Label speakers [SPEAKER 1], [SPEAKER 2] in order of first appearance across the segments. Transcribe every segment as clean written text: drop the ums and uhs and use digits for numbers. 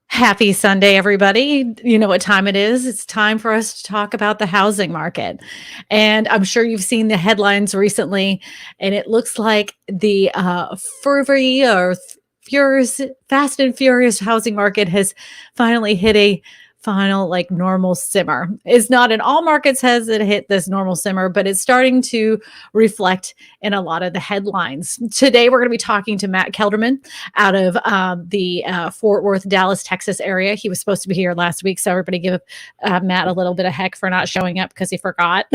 [SPEAKER 1] Happy Sunday, everybody. You know what time it is. It's time for us to talk about the housing market. And I'm sure you've seen the headlines recently, and it looks like the fervy or furious, fast and furious housing market has finally hit a final like normal simmer. It's not in all markets has it hit this normal simmer, but it's starting to reflect in a lot of the headlines. Today, we're going to be talking to Matt Kelderman out of the Fort Worth, Dallas, Texas area. He was supposed to be here last week, so everybody give Matt a little bit of heck for not showing up because he forgot.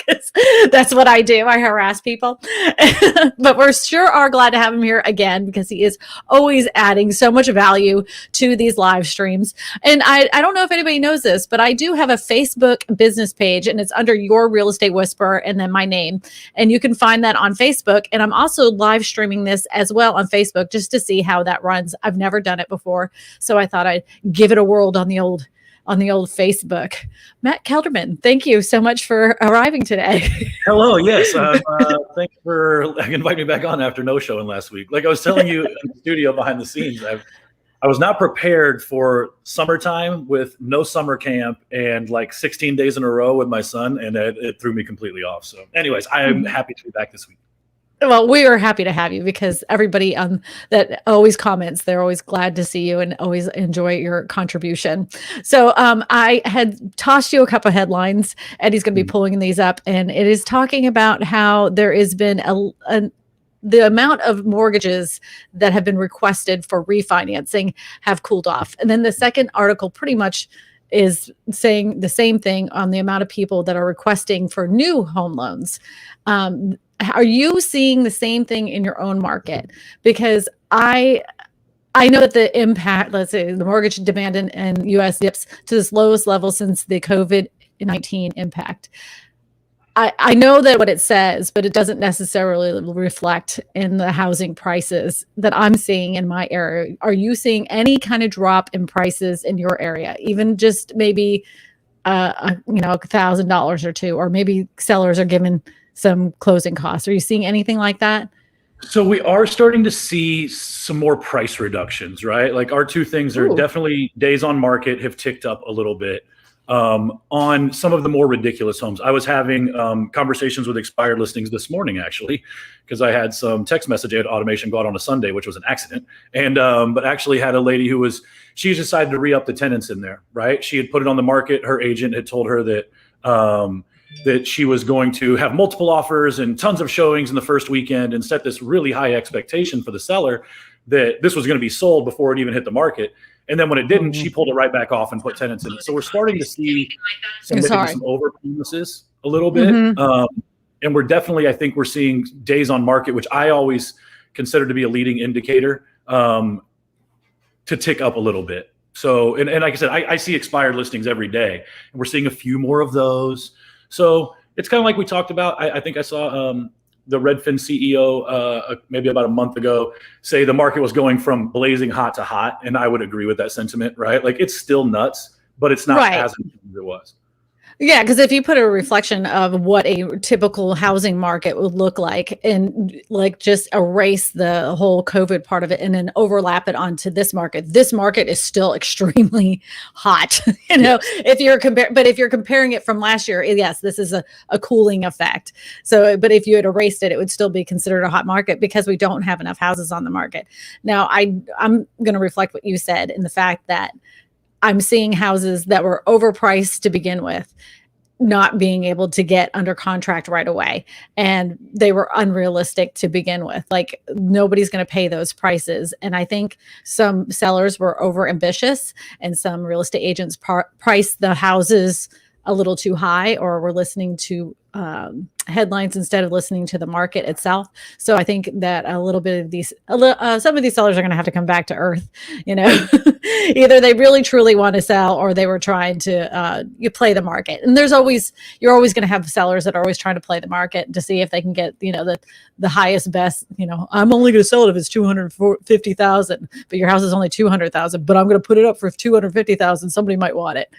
[SPEAKER 1] Because that's what I do. I harass people. But we're sure are glad to have him here again because he is always adding so much value to these live streams. And I don't know if anybody knows this, but I do have a Facebook business page, and it's under Your Real Estate Whisperer and then my name. And you can find that on Facebook. And I'm also live streaming this as well on Facebook just to see how that runs. I've never done it before, so I thought I'd give it a whirl on the old Facebook. Matt Kelderman, thank you so much for arriving today.
[SPEAKER 2] Hello, yes. Thanks for inviting me back on after no showing last week. Like I was telling you in the studio behind the scenes, I was not prepared for summertime with no summer camp and like 16 days in a row with my son, and it threw me completely off. So anyways, I am happy to be back this week.
[SPEAKER 1] Well, we are happy to have you because everybody that always comments, they're always glad to see you and always enjoy your contribution. So I had tossed you a couple of headlines. Eddie's going to be pulling these up, and it is talking about how there has been the amount of mortgages that have been requested for refinancing have cooled off. And then the second article pretty much is saying the same thing on the amount of people that are requesting for new home loans. Are you seeing the same thing in your own market? Because I know that the impact, let's say the mortgage demand in US dips to this lowest level since the COVID-19 impact. I know that what it says, but it doesn't necessarily reflect in the housing prices that I'm seeing in my area. Are you seeing any kind of drop in prices in your area? Even just maybe, $1,000 or two, or maybe sellers are given some closing costs. Are you seeing anything like that?
[SPEAKER 2] So we are starting to see some more price reductions, right? Like our two things are definitely days on market have ticked up a little bit on some of the more ridiculous homes. I was having conversations with expired listings this morning, actually, because I had some text message automation go out on a Sunday, which was an accident. And but actually had a lady who she decided to re-up the tenants in there, right? She had put it on the market. Her agent had told her that that she was going to have multiple offers and tons of showings in the first weekend and set this really high expectation for the seller that this was going to be sold before it even hit the market. And then when it didn't, she pulled it right back off and put tenants in it. So we're starting to see some over promises a little bit. And we're definitely, I think we're seeing days on market, which I always consider to be a leading indicator, to tick up a little bit. So, and like I said, I see expired listings every day, and we're seeing a few more of those. So it's kind of like we talked about. I think I saw the Redfin CEO maybe about a month ago say the market was going from blazing hot to hot, and I would agree with that sentiment, right? Like it's still nuts, but it's not as intense as it was.
[SPEAKER 1] Yeah, because if you put a reflection of what a typical housing market would look like and like just erase the whole COVID part of it and then overlap it onto this market is still extremely hot. If you're comparing it from last year, yes, this is a cooling effect. So, but if you had erased it, it would still be considered a hot market because we don't have enough houses on the market. Now, I'm going to reflect what you said in the fact that I'm seeing houses that were overpriced to begin with, not being able to get under contract right away. And they were unrealistic to begin with. Like nobody's going to pay those prices. And I think some sellers were over ambitious and some real estate agents priced the houses a little too high or were listening to headlines instead of listening to the market itself. So I think that a little bit of these, some of these sellers are going to have to come back to earth. Either they really truly want to sell or they were trying to play the market. And you're always going to have sellers that are always trying to play the market to see if they can get the highest best. I'm only going to sell it if it's $250,000, but your house is only $200,000. But I'm going to put it up for $250,000. Somebody might want it.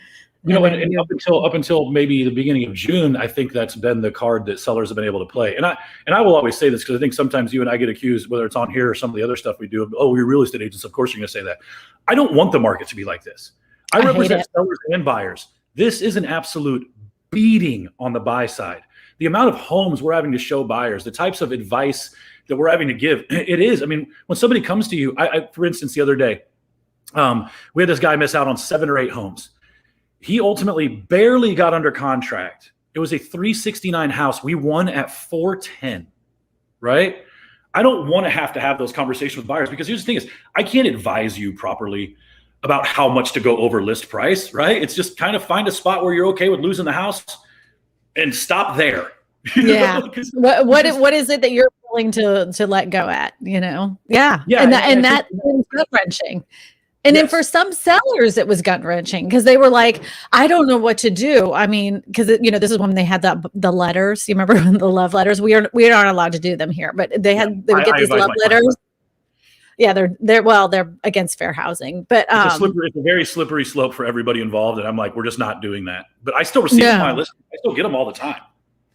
[SPEAKER 2] And up until maybe the beginning of June, I think that's been the card that sellers have been able to play. And I will always say this because I think sometimes you and I get accused, whether it's on here or some of the other stuff we do, of, oh, we're real estate agents. Of course you're going to say that. I don't want the market to be like this. I represent sellers and buyers. This is an absolute beating on the buy side. The amount of homes we're having to show buyers, the types of advice that we're having to give, it is. I mean, when somebody comes to you, for instance, the other day, we had this guy miss out on 7 or 8 homes. He ultimately barely got under contract. It was a 369 house. We won at 410, right? I don't want to have those conversations with buyers because here's the thing is I can't advise you properly about how much to go over list price, right? It's just kind of find a spot where you're okay with losing the house and stop there.
[SPEAKER 1] Yeah. What is it that you're willing to let go at, Yeah. Yeah. And that is gut-wrenching. And then for some sellers, it was gut-wrenching because they were like, I don't know what to do. I mean, because, this is when they had the letters. You remember the love letters? We aren't allowed to do them here, but they would get these love letters. Yeah, they're against fair housing, but
[SPEAKER 2] it's a very slippery slope for everybody involved. And I'm like, we're just not doing that. But I still receive my list. I still get them all the time.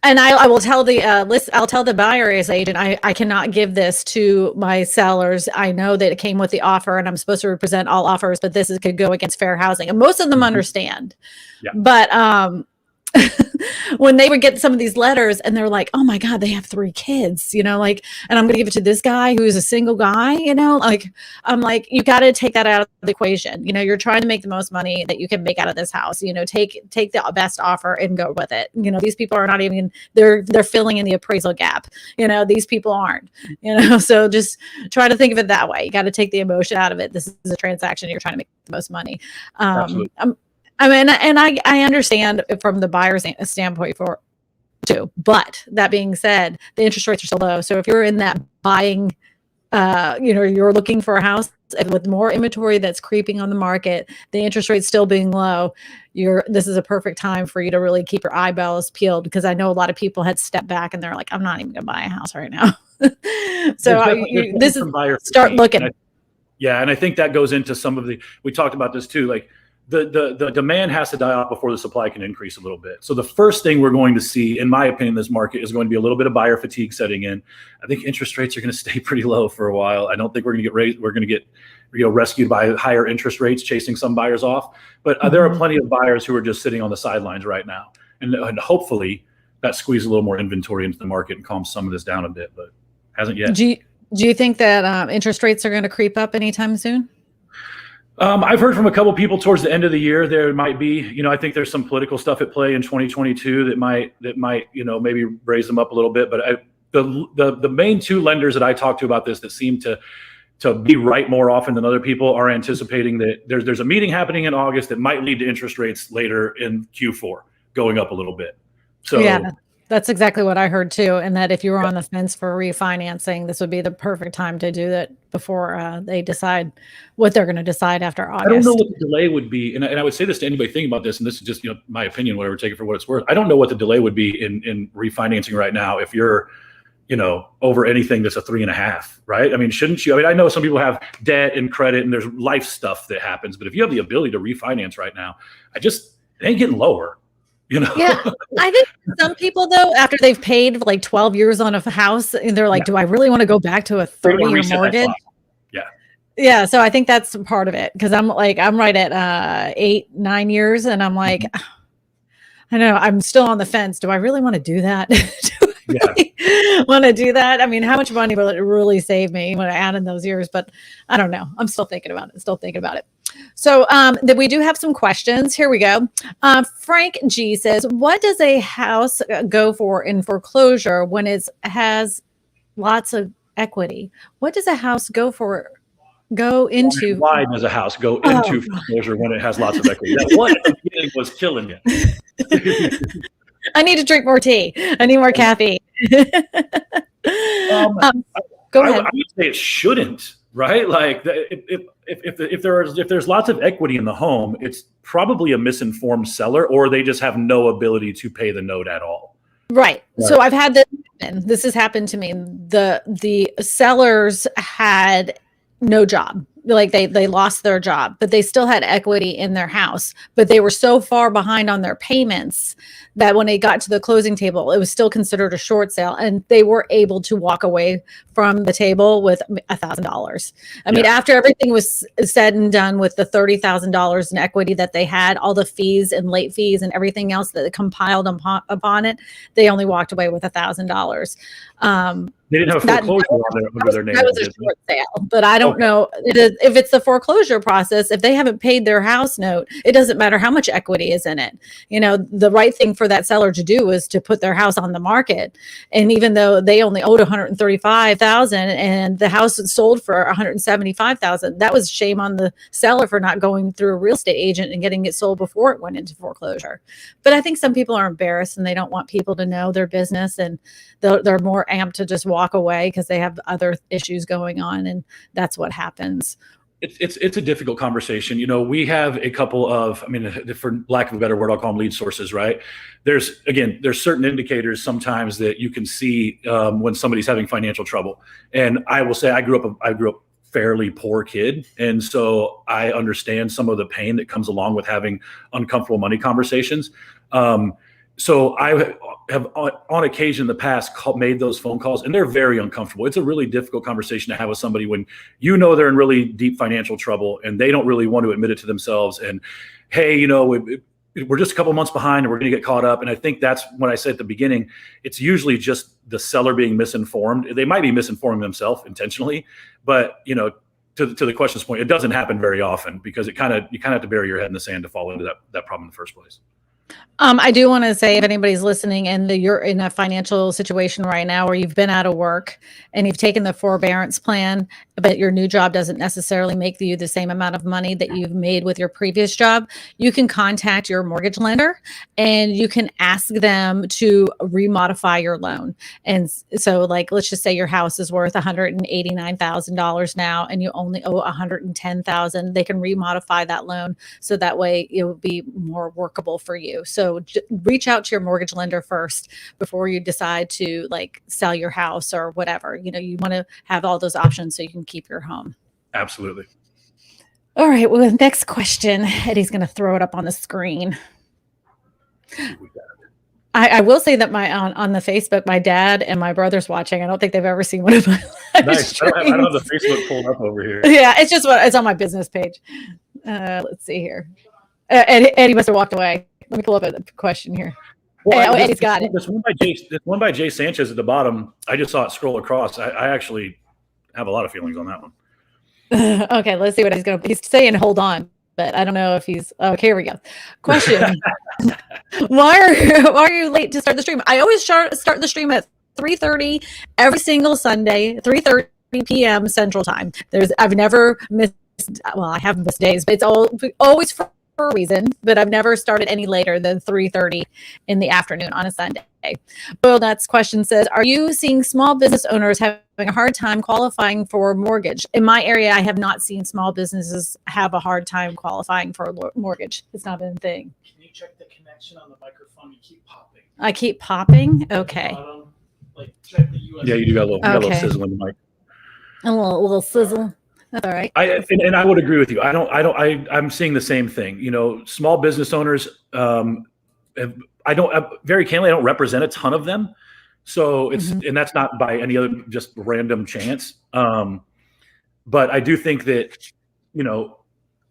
[SPEAKER 1] And I will tell I'll tell the buyer's agent, I cannot give this to my sellers. I know that it came with the offer and I'm supposed to represent all offers, but could go against fair housing. And most of them understand. Yeah. But when they would get some of these letters and they're like, oh my God, they have 3 kids, and I'm going to give it to this guy who's a single guy, I'm like, you got to take that out of the equation. You're trying to make the most money that you can make out of this house, take the best offer and go with it. These people are not even, they're filling in the appraisal gap. These people aren't, so just try to think of it that way. You got to take the emotion out of it. This is a transaction. You're trying to make the most money. Absolutely. I mean, and I understand from the buyer's standpoint too. But that being said, the interest rates are so low. So if you're in that buying, you're looking for a house with more inventory that's creeping on the market, the interest rate still being low, this is a perfect time for you to really keep your eyeballs peeled because I know a lot of people had stepped back and they're like, I'm not even going to buy a house right now. Start looking.
[SPEAKER 2] And I think that goes into some of we talked about this too, like the demand has to die off before the supply can increase a little bit. So the first thing we're going to see, in my opinion, in this market is going to be a little bit of buyer fatigue setting in. I think interest rates are going to stay pretty low for a while. I don't think we're going to get raised. We're going to get rescued by higher interest rates chasing some buyers off. But there are plenty of buyers who are just sitting on the sidelines right now. And hopefully that squeezes a little more inventory into the market and calms some of this down a bit, but hasn't yet.
[SPEAKER 1] Do you think that interest rates are going to creep up anytime soon?
[SPEAKER 2] I've heard from a couple people towards the end of the year, there might be, I think there's some political stuff at play in 2022 that might, maybe raise them up a little bit. But the main 2 lenders that I talked to about this that seem to be right more often than other people are anticipating that there's a meeting happening in August that might lead to interest rates later in Q4 going up a little bit. So
[SPEAKER 1] yeah. That's exactly what I heard too. And that if you were on the fence for refinancing, this would be the perfect time to do that before they decide what they're going to decide after August.
[SPEAKER 2] I don't know what the delay would be. And I would say this to anybody thinking about this, and this is just, my opinion, whatever, take it for what it's worth. I don't know what the delay would be in refinancing right now. If you're, over anything that's a 3.5, right? I mean, shouldn't you? I mean, I know some people have debt and credit and there's life stuff that happens, but if you have the ability to refinance right now, it ain't getting lower.
[SPEAKER 1] Yeah, I think some people though, after they've paid like 12 years on a house, and they're like, do I really want to go back to a 30-year mortgage? Yeah. So I think that's part of it because I'm right at 8-9 years, and I'm like, I know I'm still on the fence. Do I really want to do that? Want to do that? I mean, how much money will it really save me when I add in those years? But I don't know. I'm still thinking about it. So then we do have some questions. Here we go. Frank G says, what does a house go for in foreclosure when it has lots of equity? What does a house go into?
[SPEAKER 2] Why does a house go into foreclosure when it has lots of equity? That one at the beginning was killing you.
[SPEAKER 1] I need to drink more tea. I need more caffeine. Go ahead.
[SPEAKER 2] I would say it shouldn't. Right? Like if there's lots of equity in the home, it's probably a misinformed seller, or they just have no ability to pay the note at all.
[SPEAKER 1] Right. So I've had this happen. This has happened to me. The sellers had no job. like they lost their job, but they still had equity in their house, but they were so far behind on their payments that when they got to the closing table, it was still considered a short sale, and they were able to walk away from the table with $1,000. I mean, after everything was said and done with the $30,000 in equity that they had, all the fees and late fees and everything else that compiled upon it, they only walked away with $1,000.
[SPEAKER 2] They didn't have a foreclosure under their name.
[SPEAKER 1] That was a short sale, but I don't know if it's the foreclosure process. If they haven't paid their house note, it doesn't matter how much equity is in it. You know, the right thing for that seller to do is to put their house on the market. And even though they only owed $135,000 and the house was sold for $175,000, that was shame on the seller for not going through a real estate agent and getting it sold before it went into foreclosure. But I think some people are embarrassed and they don't want people to know their business, and they're more amped to just walk away because they have other issues going on, and that's what happens.
[SPEAKER 2] It's a difficult conversation. You know, we have a couple of, I mean, for lack of a better word, I'll call them lead sources, right? There's certain indicators sometimes that you can see when somebody's having financial trouble. And I will say I grew up fairly poor kid, and so I understand some of the pain that comes along with having uncomfortable money conversations. So I have on occasion in the past made those phone calls, and they're very uncomfortable. It's a really difficult conversation to have with somebody when you know they're in really deep financial trouble and they don't really want to admit it to themselves. And hey, you know, we're just a couple months behind and we're going to get caught up. And I think that's what I said at the beginning. It's usually just the seller being misinformed. They might be misinforming themselves intentionally, but you know, to the question's point, it doesn't happen very often because you kind of have to bury your head in the sand to fall into that problem in the first place.
[SPEAKER 1] I do want to say, if anybody's listening and you're in a financial situation right now where you've been out of work and you've taken the forbearance plan, but your new job doesn't necessarily make you the same amount of money that you've made with your previous job, you can contact your mortgage lender and you can ask them to remodify your loan. And so, like, let's just say your house is worth $189,000 now and you only owe $110,000. They can remodify that loan so that way it will be more workable for you. So reach out to your mortgage lender first before you decide to like sell your house or whatever. You know, you want to have all those options so you can keep your home.
[SPEAKER 2] Absolutely.
[SPEAKER 1] All right. Well, next question. Eddie's going to throw it up on the screen. I will say that on the Facebook, my dad and my brother's watching. I don't think they've ever seen one of my live
[SPEAKER 2] nice.
[SPEAKER 1] streams.
[SPEAKER 2] I don't have the Facebook pulled up over here.
[SPEAKER 1] Yeah, it's on my business page. Let's see here. Eddie must have walked away. Let me pull up a question here. Well, Eddie's got it.
[SPEAKER 2] This one by Jay Sanchez at the bottom. I just saw it scroll across. I actually have a lot of feelings on that one.
[SPEAKER 1] Okay, let's see what he's saying. Hold on, but I don't know if he's. Okay, here we go. Question: Why are you late to start the stream? I always start the stream at 3:30 every single Sunday, 3:30 p.m. Central Time. I've never missed. Well, I have missed days, but it's always for a reason, but I've never started any later than 3:30 in the afternoon on a Sunday. Boiled Nuts question says, are you seeing small business owners having a hard time qualifying for a mortgage? In my area, I have not seen small businesses have a hard time qualifying for a mortgage. It's not been a thing.
[SPEAKER 3] Can you check the connection on the microphone? You keep popping.
[SPEAKER 1] I keep popping? Okay.
[SPEAKER 3] Like check the USDA.
[SPEAKER 2] Yeah, you do got a little sizzle in the mic.
[SPEAKER 1] A little sizzle. That's all right.
[SPEAKER 2] And I would agree with you. I'm seeing the same thing. You know, small business owners, very candidly, I don't represent a ton of them. So it's, and that's not by any other just random chance. But I do think that, you know,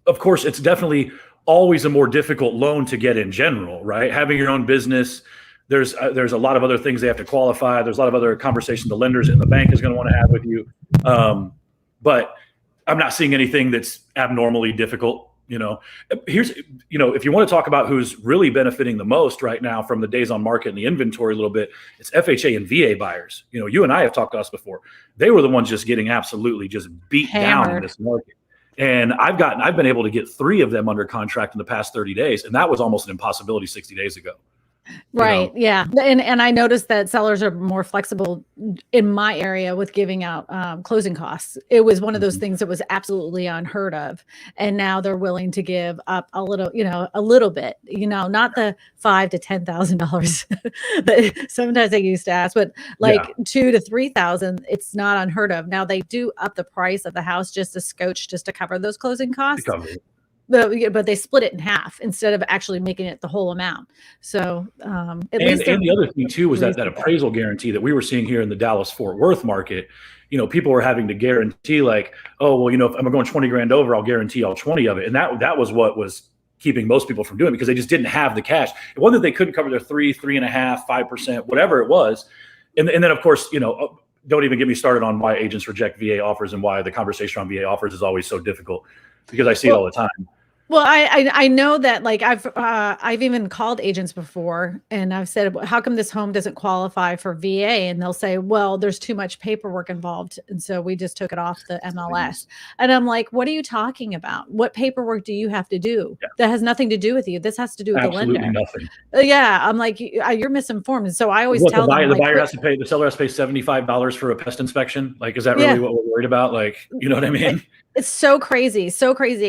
[SPEAKER 2] of course, it's definitely always a more difficult loan to get in general, right? Having your own business, there's a lot of other things they have to qualify. There's a lot of other conversations the lenders and the bank is going to want to have with you. But I'm not seeing anything that's abnormally difficult. You know, if you want to talk about who's really benefiting the most right now from the days on market and the inventory a little bit, it's FHA and VA buyers. You know, you and I have talked to us before. They were the ones just getting absolutely just beat down in this market. And I've been able to get 3 of them under contract in the past 30 days. And that was almost an impossibility 60 days ago.
[SPEAKER 1] Right. Yeah. And I noticed that sellers are more flexible in my area with giving out closing costs. It was one of those things that was absolutely unheard of. And now they're willing to give up a little, a little bit, not the $5,000 to $10,000 that sometimes they used to ask, but like $2,000 to $3,000, it's not unheard of. Now they do up the price of the house just a scotch just to cover those closing costs. But they split it in half instead of actually making it the whole amount. So at least
[SPEAKER 2] the other thing too was that appraisal guarantee that we were seeing here in the Dallas-Fort Worth market. People were having to guarantee like, oh, well, if I'm going 20 grand over, I'll guarantee all 20 of it. And that was what was keeping most people from doing it, because they just didn't have the cash. It wasn't that they couldn't cover their 3.5%, 5%, whatever it was. And then of course, don't even get me started on why agents reject VA offers and why the conversation on VA offers is always so difficult, because I see it all the time.
[SPEAKER 1] Well, I know that, like, I've even called agents before and I've said, how come this home doesn't qualify for VA? And they'll say, well, there's too much paperwork involved. And so we just took it off the MLS. And I'm like, what are you talking about? What paperwork do you have to do? That has nothing to do with you. This has to do with the lender.
[SPEAKER 2] Nothing.
[SPEAKER 1] I'm like, you're misinformed. And so I always tell them,
[SPEAKER 2] the buyer has to pay, the seller has to pay $75 for a pest inspection. Like, is that really what we're worried about? Like, you know what I mean?
[SPEAKER 1] It's so crazy.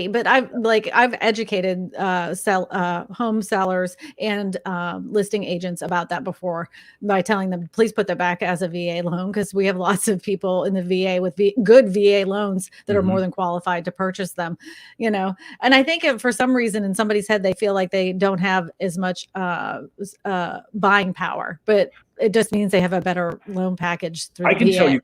[SPEAKER 1] But I've educated home sellers and listing agents about that before by telling them, please put that back as a VA loan, because we have lots of people in the VA with good VA loans that are more than qualified to purchase them, And I think for some reason in somebody's head, they feel like they don't have as much buying power, but it just means they have a better loan package through
[SPEAKER 2] I can
[SPEAKER 1] VA.
[SPEAKER 2] tell you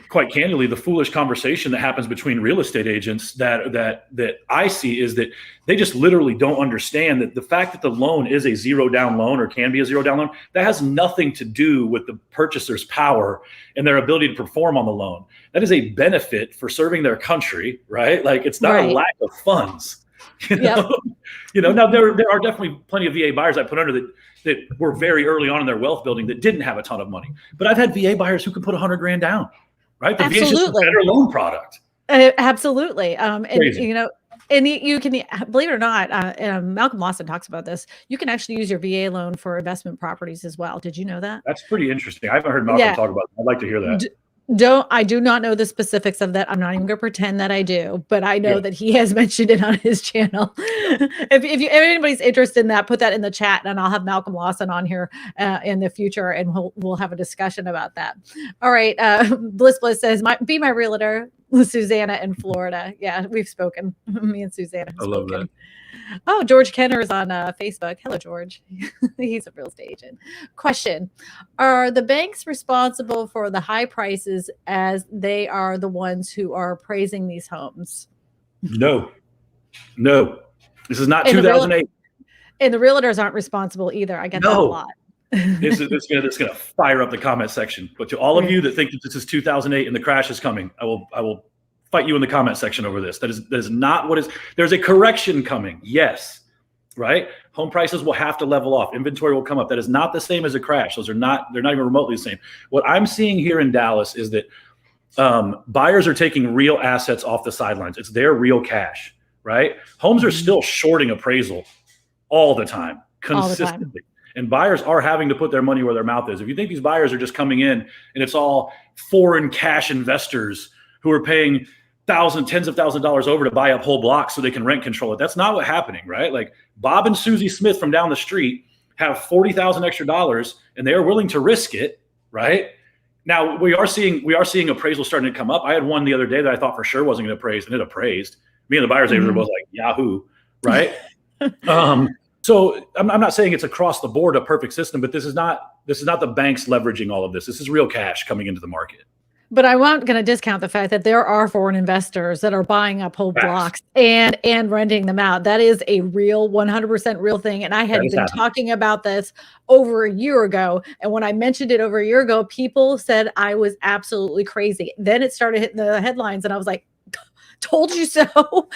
[SPEAKER 2] quite candidly, the foolish conversation that happens between real estate agents that I see is that they just literally don't understand that the fact that the loan is a zero down loan or can be a zero down loan, that has nothing to do with the purchaser's power and their ability to perform on the loan. That is a benefit for serving their country, right? Like, it's not a lack of funds. Now there are definitely plenty of VA buyers I put under that were very early on in their wealth building that didn't have a ton of money. But I've had VA buyers who can put $100 grand down, right? The VA is just a better loan product.
[SPEAKER 1] Absolutely. And you can, believe it or not, Malcolm Lawson talks about this. You can actually use your VA loan for investment properties as well. Did you know that?
[SPEAKER 2] That's pretty interesting. I haven't heard Malcolm talk about it. I'd like to hear that.
[SPEAKER 1] I do not know the specifics of that. I'm not even going to pretend that I do, but I know that he has mentioned it on his channel. If anybody's interested in that, put that in the chat, and I'll have Malcolm Lawson on here in the future, and we'll have a discussion about that. All right. Bliss says, be my realtor, Susanna in Florida. Yeah, we've spoken. Me and Susanna.
[SPEAKER 2] I love that.
[SPEAKER 1] Oh, George Kenner is on Facebook. Hello, George. He's a real estate agent. Question: are the banks responsible for the high prices, as they are the ones who are appraising these homes?
[SPEAKER 2] No. This is not 2008.
[SPEAKER 1] And the realtors aren't responsible either. I get that a lot.
[SPEAKER 2] This is going to fire up the comment section. But to all of you that think that this is 2008 and the crash is coming, I will fight you in the comment section over this. That is not what is. There's a correction coming. Yes. Right. Home prices will have to level off. Inventory will come up. That is not the same as a crash. They're not even remotely the same. What I'm seeing here in Dallas is that buyers are taking real assets off the sidelines. It's their real cash, right? Homes are still shorting appraisal all the time, consistently. And buyers are having to put their money where their mouth is. If you think these buyers are just coming in and it's all foreign cash investors who are paying tens of thousands of dollars over to buy up whole blocks so they can rent control it. That's not what's happening, right? Like, Bob and Susie Smith from down the street have $40,000 extra dollars, and they are willing to risk it, right? Now we are seeing appraisal starting to come up. I had one the other day that I thought for sure wasn't going to appraise, and it appraised. Me and the buyer's agent were both like, Yahoo, right? So I'm not saying it's across the board a perfect system, but this is not the banks leveraging all of this. This is real cash coming into the market.
[SPEAKER 1] But I wasn't going to discount the fact that there are foreign investors that are buying up whole blocks and renting them out. That is a real 100% real thing. And I had been talking about this over a year ago. And when I mentioned it over a year ago, people said I was absolutely crazy. Then it started hitting the headlines, and I was like, told you so.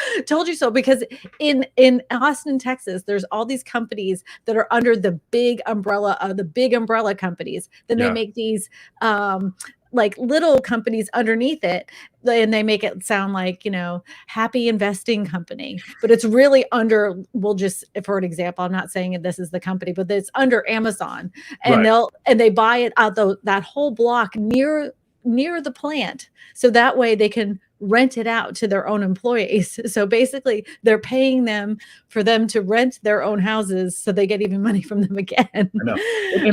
[SPEAKER 1] Because in Austin, Texas, there's all these companies that are under the big umbrella of the big umbrella companies. Then they make these like little companies underneath it, and they make it sound like, happy investing company, but it's really under, we'll just, for an example, I'm not saying this is the company, but it's under Amazon, and they buy it out that whole block near the plant. So that way they can rent it out to their own employees. So basically they're paying them for them to rent their own houses so they get even money from them again.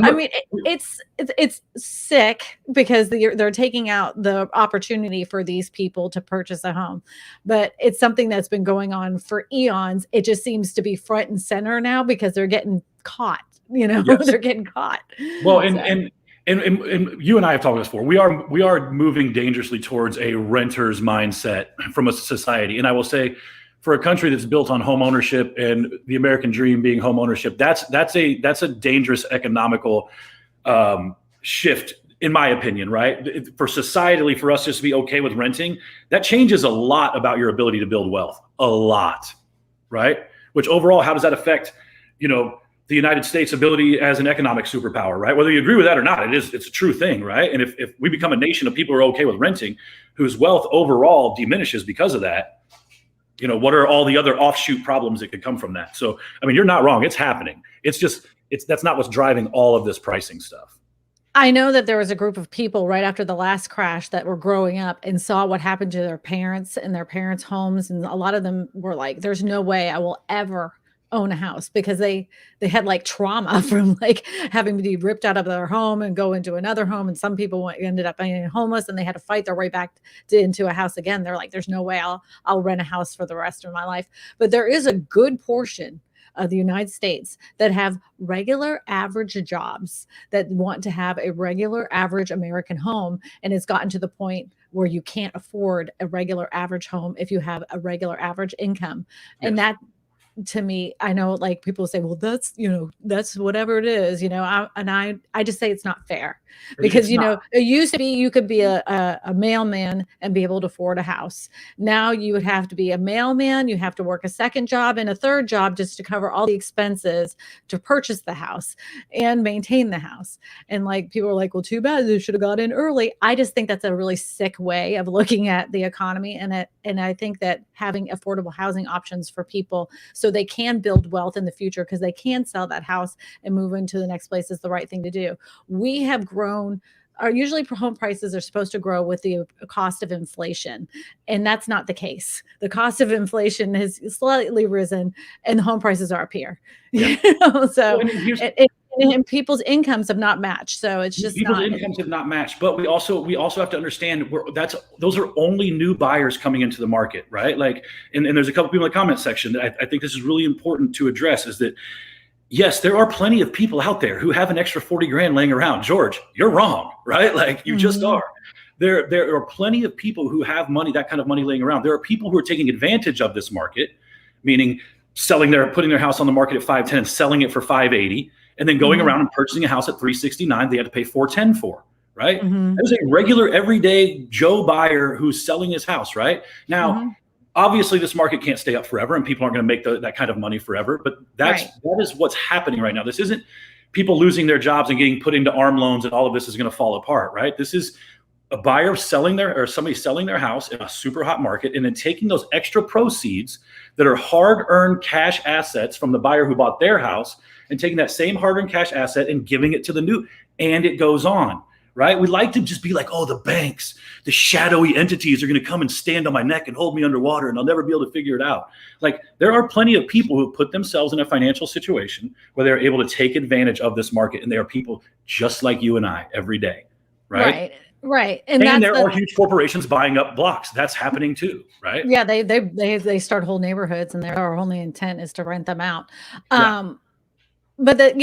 [SPEAKER 1] I mean, it's sick because they're taking out the opportunity for these people to purchase a home, but it's something that's been going on for eons. It just seems to be front and center now because they're getting caught,
[SPEAKER 2] Yes.
[SPEAKER 1] They're getting caught.
[SPEAKER 2] Well, and you and I have talked about this before. We are moving dangerously towards a renter's mindset from a society. And I will say, for a country that's built on home ownership and the American dream being home ownership, that's a dangerous economical shift, in my opinion, right? For societally, for us just to be okay with renting, that changes a lot about your ability to build wealth, a lot, right? Which overall, how does that affect, the United States' ability as an economic superpower, right? Whether you agree with that or not, it's a true thing, right? And if we become a nation of people who are okay with renting, whose wealth overall diminishes because of that, what are all the other offshoot problems that could come from that? So, I mean, you're not wrong. It's happening. That's not what's driving all of this pricing stuff.
[SPEAKER 1] I know that there was a group of people right after the last crash that were growing up and saw what happened to their parents and their parents' homes. And a lot of them were like, there's no way I will ever own a house, because they had like trauma from like having to be ripped out of their home and go into another home. And some people ended up being homeless and they had to fight their way back into a house again. They're like, there's no way I'll rent a house for the rest of my life. But there is a good portion of the United States that have regular average jobs that want to have a regular average American home. And it's gotten to the point where you can't afford a regular average home if you have a regular average income.
[SPEAKER 2] Yes.
[SPEAKER 1] And that, to me, I know like people say, well, that's whatever it is, I just say it's not fair, because, it used to be you could be a mailman and be able to afford a house. Now you would have to be a mailman. You have to work a second job and a third job just to cover all the expenses to purchase the house and maintain the house. And like, people are like, well, too bad, they should have got in early. I just think that's a really sick way of looking at the economy. And I think that having affordable housing options for people so they can build wealth in the future, because they can sell that house and move into the next place, is the right thing to do. We have grown. Usually home prices are supposed to grow with the cost of inflation, and that's not the case. The cost of inflation has slightly risen and the home prices are up here.
[SPEAKER 2] Yeah.
[SPEAKER 1] So and people's incomes have not matched. So it's just
[SPEAKER 2] people's incomes have not matched. But we also have to understand those are only new buyers coming into the market, right? Like, and there's a couple people in the comment section that I think this is really important to address, is that yes, there are plenty of people out there who have an extra 40 grand laying around. George, you're wrong, right? Like, you just are. There are plenty of people who have money, that kind of money laying around. There are people who are taking advantage of this market, meaning putting their house on the market at 510 and selling it for 580, and then going around and purchasing a house at 369 they had to pay 410 for, right? There's a regular everyday Joe buyer who's selling his house, right? Now, obviously this market can't stay up forever and people aren't going to make that kind of money forever, but that is what's happening right now. This isn't people losing their jobs and getting put into arm loans and all of this is going to fall apart, right? This is a buyer somebody selling their house in a super hot market and then taking those extra proceeds that are hard-earned cash assets from the buyer who bought their house and taking that same hard-earned cash asset and giving it to the new, and it goes on, right? We like to just be like, oh, the banks, the shadowy entities are going to come and stand on my neck and hold me underwater and I'll never be able to figure it out. Like, there are plenty of people who put themselves in a financial situation where they're able to take advantage of this market, and there are people just like you and I every day, right?
[SPEAKER 1] Right.
[SPEAKER 2] And there are huge corporations buying up blocks. That's happening too, right?
[SPEAKER 1] Yeah, they start whole neighborhoods and their only intent is to rent them out. But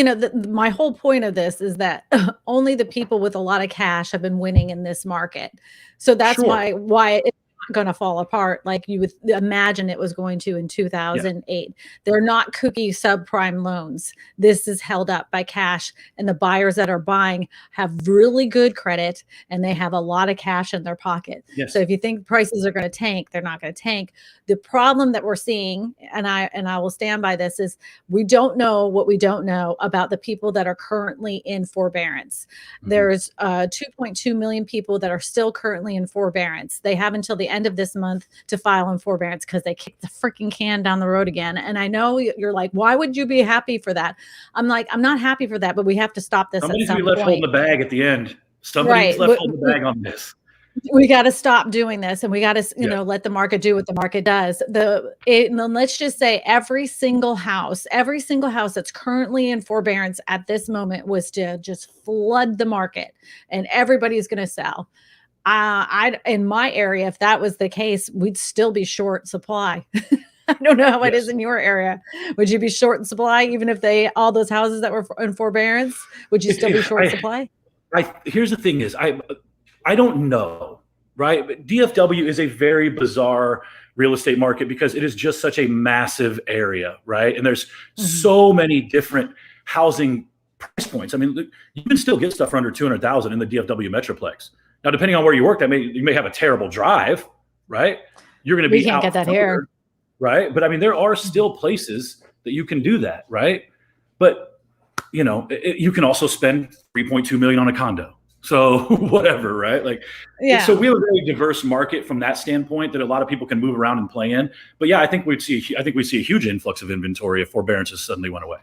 [SPEAKER 1] my whole point of this is that only the people with a lot of cash have been winning in this market. So that's why it's going to fall apart like you would imagine it was going to in 2008. They're not cookie subprime loans. This is held up by cash, and the buyers that are buying have really good credit and they have a lot of cash in their pocket.
[SPEAKER 2] Yes.
[SPEAKER 1] So if you think prices are going to tank, they're not going to tank. The problem that we're seeing, and I will stand by this, is we don't know what we don't know about the people that are currently in forbearance. There's 2.2 million people that are still currently in forbearance. They have until the end of this month to file in forbearance because they kicked the freaking can down the road again. And I know you're like, why would you be happy for that? I'm like, I'm not happy for that, but we have to stop this.
[SPEAKER 2] Somebody's
[SPEAKER 1] at some
[SPEAKER 2] left
[SPEAKER 1] point.
[SPEAKER 2] holding the bag at the end. Somebody's left holding the bag on this.
[SPEAKER 1] We got to stop doing this, and we got to, let the market do what the market does. And then let's just say every single house that's currently in forbearance at this moment was to just flood the market, and everybody's going to sell. In my area, if that was the case, we'd still be short supply. I don't know how it is in your area. Would you be short in supply even if all those houses that were in forbearance? Would you still be short supply?
[SPEAKER 2] Here's the thing: is I don't know, right? But DFW is a very bizarre real estate market because it is just such a massive area, right? And there's so many different housing price points. I mean, you can still get stuff for under 200,000 in the DFW Metroplex. Now, depending on where you work, you may have a terrible drive, right? You're going to be
[SPEAKER 1] can't get that here,
[SPEAKER 2] right? But I mean, there are still places that you can do that, right? But you can also spend $3.2 million on a condo. So whatever, right? So we have a very diverse market from that standpoint that a lot of people can move around and play in. But yeah, I think we see a huge influx of inventory if forbearances suddenly went away.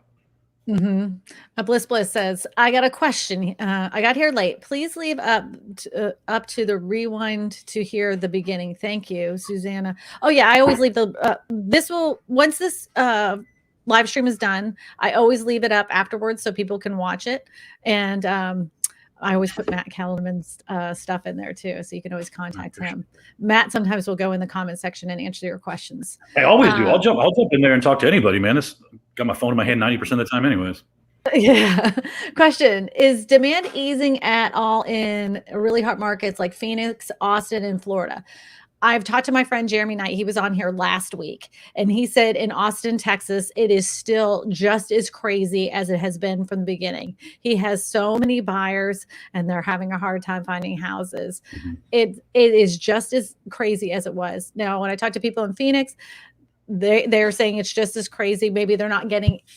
[SPEAKER 1] Bliss says, I got a question. I got here late. Please leave up to the rewind to hear the beginning. Thank you, Susanna. Oh yeah, I always leave once this live stream is done, I always leave it up afterwards so people can watch it. And I always put Matt Kelderman's stuff in there too, so you can always contact him. Matt sometimes will go in the comment section and answer your questions.
[SPEAKER 2] I always do. I'll jump in there and talk to anybody, man. It's got my phone in my hand 90% of the time anyways.
[SPEAKER 1] Yeah. Question: is demand easing at all in really hot markets like Phoenix, Austin, and Florida? I've talked to my friend Jeremy Knight. He was on here last week, and he said in Austin, Texas, it is still just as crazy as it has been from the beginning. He has so many buyers, and they're having a hard time finding houses. It is just as crazy as it was. Now, when I talk to people in Phoenix, they're saying it's just as crazy. Maybe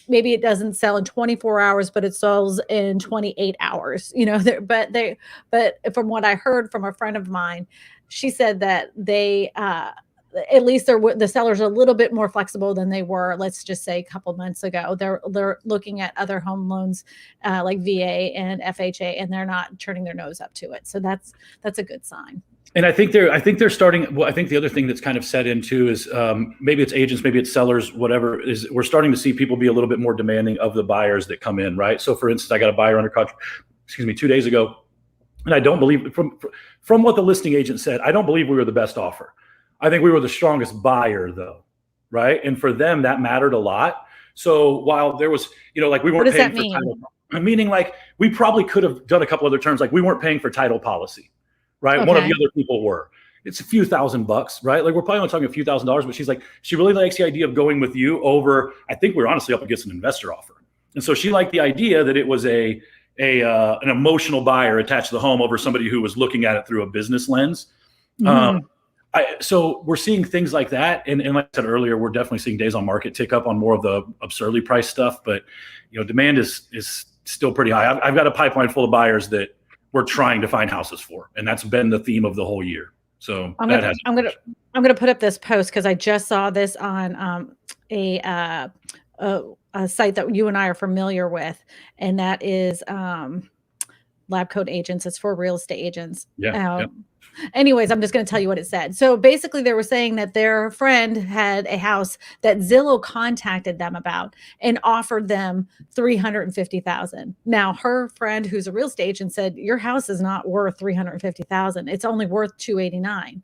[SPEAKER 1] maybe it doesn't sell in 24 hours, but it sells in 28 hours. But from what I heard from a friend of mine, she said that they, at least the sellers are a little bit more flexible than they were, let's just say a couple months ago. They're looking at other home loans like VA and FHA, and they're not turning their nose up to it. So that's a good sign.
[SPEAKER 2] And I think they're starting. Well, I think the other thing that's kind of set into is maybe it's agents, maybe it's sellers, whatever. Is we're starting to see people be a little bit more demanding of the buyers that come in, right? So, for instance, I got a buyer under contract, 2 days ago, and I don't believe from what the listing agent said, I don't believe we were the best offer. I think we were the strongest buyer, though, right? And for them, that mattered a lot. So while there was, we weren't paying for title, meaning like we probably could have done a couple other terms, like we weren't paying for title policy. Right. Okay. One of the other people were. It's a few $1,000s, right? Like we're probably only talking a few $1,000s, but she's like, she really likes the idea of going with you over, I think we're honestly up against an investor offer. And so she liked the idea that it was an emotional buyer attached to the home over somebody who was looking at it through a business lens. So we're seeing things like that. And like I said earlier, we're definitely seeing days on market tick up on more of the absurdly priced stuff. But, demand is still pretty high. I've got a pipeline full of buyers that we're trying to find houses for, and that's been the theme of the whole year. So
[SPEAKER 1] I'm gonna put up this post because I just saw this on a site that you and I are familiar with, and that is Lab Coat Agents. It's for real estate agents. Anyways, I'm just going to tell you what it said. So basically they were saying that their friend had a house that Zillow contacted them about and offered them $350,000. Now her friend, who's a real estate agent, said, your house is not worth $350,000. It's only worth $289,000.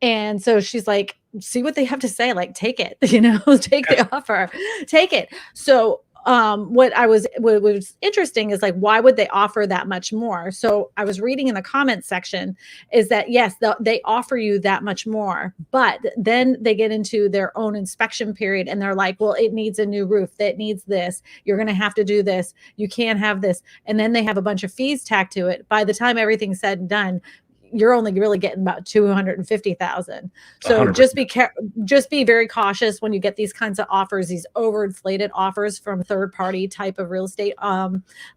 [SPEAKER 1] And so she's like, see what they have to say, like, take it, take the offer, take it. So what was interesting is like, why would they offer that much more? So I was reading in the comments section is that, yes, they offer you that much more, but then they get into their own inspection period and they're like, well, it needs a new roof. That needs this. You're going to have to do this. You can't have this. And then they have a bunch of fees tacked to it. By the time everything's said and done, you're only really getting about 250,000. So
[SPEAKER 2] 100%.
[SPEAKER 1] just be very cautious when you get these kinds of offers, these overinflated offers from third party type of real estate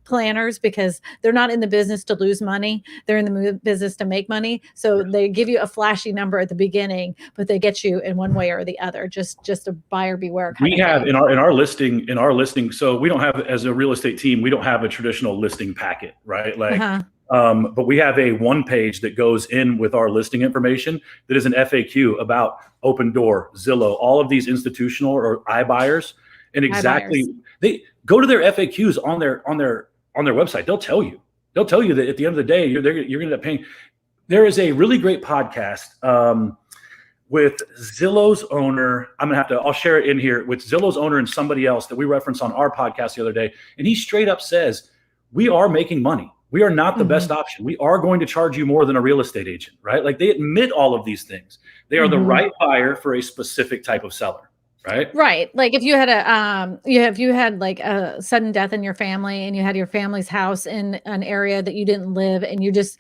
[SPEAKER 1] planners, because they're not in the business to lose money. They're in the business to make money. So they give you a flashy number at the beginning, but they get you in one way or the other. Just a buyer beware.
[SPEAKER 2] We have in our listing. So we don't have, as a real estate team, we don't have a traditional listing packet, right? Like, but we have a one page that goes in with our listing information that is an FAQ about Open Door, Zillow, all of these institutional or iBuyers, and exactly they go to their FAQs on their website. They'll tell you that at the end of the day, you're going to end up paying. There is a really great podcast with Zillow's owner. I'll share it in here with Zillow's owner and somebody else that we referenced on our podcast the other day, and he straight up says, "We are making money. We are not the best option. We are going to charge you more than a real estate agent," right? Like they admit all of these things. They are the right buyer for a specific type of seller, right?
[SPEAKER 1] Right. Like if you had like a sudden death in your family and you had your family's house in an area that you didn't live and you're just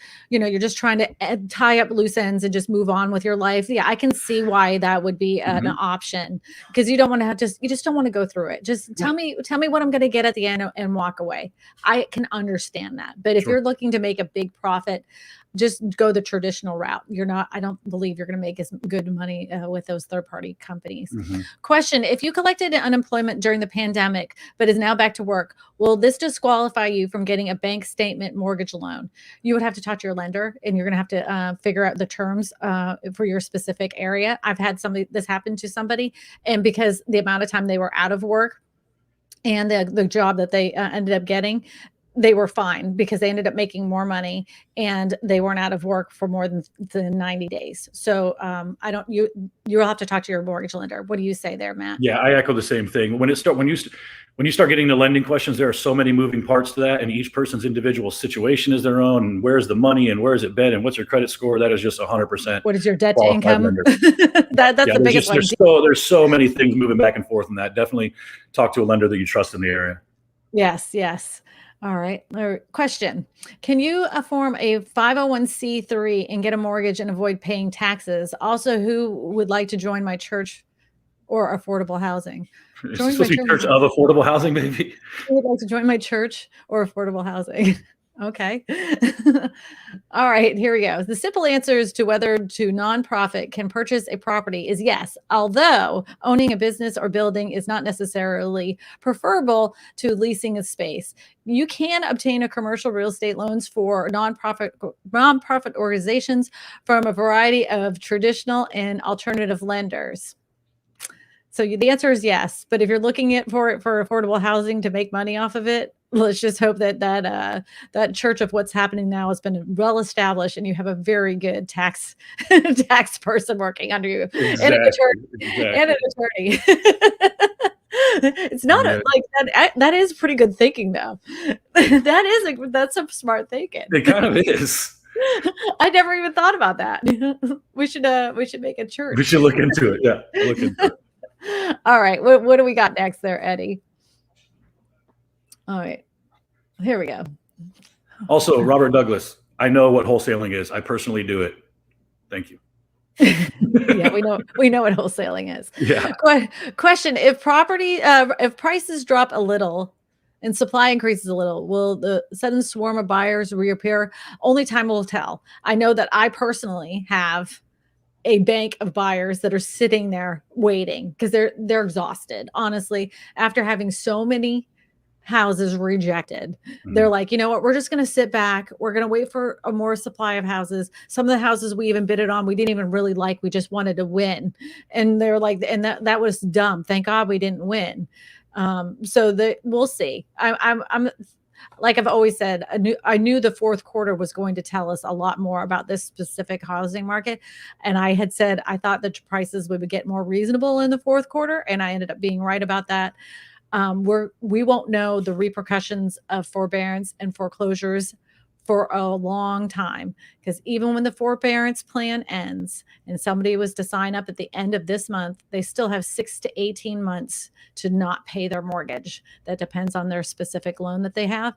[SPEAKER 1] trying to tie up loose ends and just move on with your life. Yeah, I can see why that would be an option, because you don't want to you just don't want to go through it. Just tell me what I'm going to get at the end and walk away. I can understand that. But if you're looking to make a big profit, just go the traditional route. I don't believe you're going to make as good money with those third-party companies. Question: if you collected unemployment during the pandemic, but is now back to work, will this disqualify you from getting a bank statement mortgage loan? You would have to talk to your lender and you're going to have to figure out the terms for your specific area. I've had this happen to somebody, and because the amount of time they were out of work and the job that they ended up getting, they were fine because they ended up making more money and they weren't out of work for more than 90 days. So you'll have to talk to your mortgage lender. What do you say there, Matt?
[SPEAKER 2] Yeah, I echo the same thing. When you start getting the lending questions, there are so many moving parts to that, and each person's individual situation is their own. And where's the money and where's it been and what's your credit score? That is just 100%.
[SPEAKER 1] What is your debt to income? That's the biggest one.
[SPEAKER 2] There's so many things moving back and forth in that. Definitely talk to a lender that you trust in the area.
[SPEAKER 1] Yes. All right. Question: can you form a 501c3 and get a mortgage and avoid paying taxes? Also, who would like to join my church or affordable housing?
[SPEAKER 2] Is this supposed to be church of affordable housing, maybe?
[SPEAKER 1] Who would like to join my church or affordable housing? Okay. All right, here we go. The simple answers to whether to nonprofit can purchase a property is yes, although owning a business or building is not necessarily preferable to leasing a space. You can obtain a commercial real estate loans for nonprofit organizations from a variety of traditional and alternative lenders. So the answer is yes, but if you're looking for affordable housing to make money off of it, let's just hope that church of what's happening now has been well established, and you have a very good tax person working under you, and an attorney. It's not like that. That is pretty good thinking, though. That's some smart thinking.
[SPEAKER 2] It kind of is.
[SPEAKER 1] I never even thought about that. We should make a church.
[SPEAKER 2] We should look into it. Yeah, look into it.
[SPEAKER 1] All right. What do we got next there, Eddie? All right. Here we go.
[SPEAKER 2] Also, Robert Douglas, I know what wholesaling is. I personally do it. Thank you.
[SPEAKER 1] Yeah, we know what wholesaling is.
[SPEAKER 2] Yeah.
[SPEAKER 1] Question: if prices drop a little and supply increases a little, will the sudden swarm of buyers reappear? Only time will tell. I know that I personally have a bank of buyers that are sitting there waiting because they're exhausted, honestly, after having so many houses rejected. They're like, you know what, we're just going to sit back. We're going to wait for a more supply of houses. Some of the houses we even bidded on, we didn't even really like. We just wanted to win. And they're like, and that was dumb. Thank God we didn't win. So we'll see. I'm like I've always said, I knew the fourth quarter was going to tell us a lot more about this specific housing market. And I had said I thought the prices would get more reasonable in the fourth quarter, and I ended up being right about that. We won't know the repercussions of forbearance and foreclosures for a long time, because even when the forbearance plan ends and somebody was to sign up at the end of this month, they still have 6 to 18 months to not pay their mortgage. That depends on their specific loan that they have.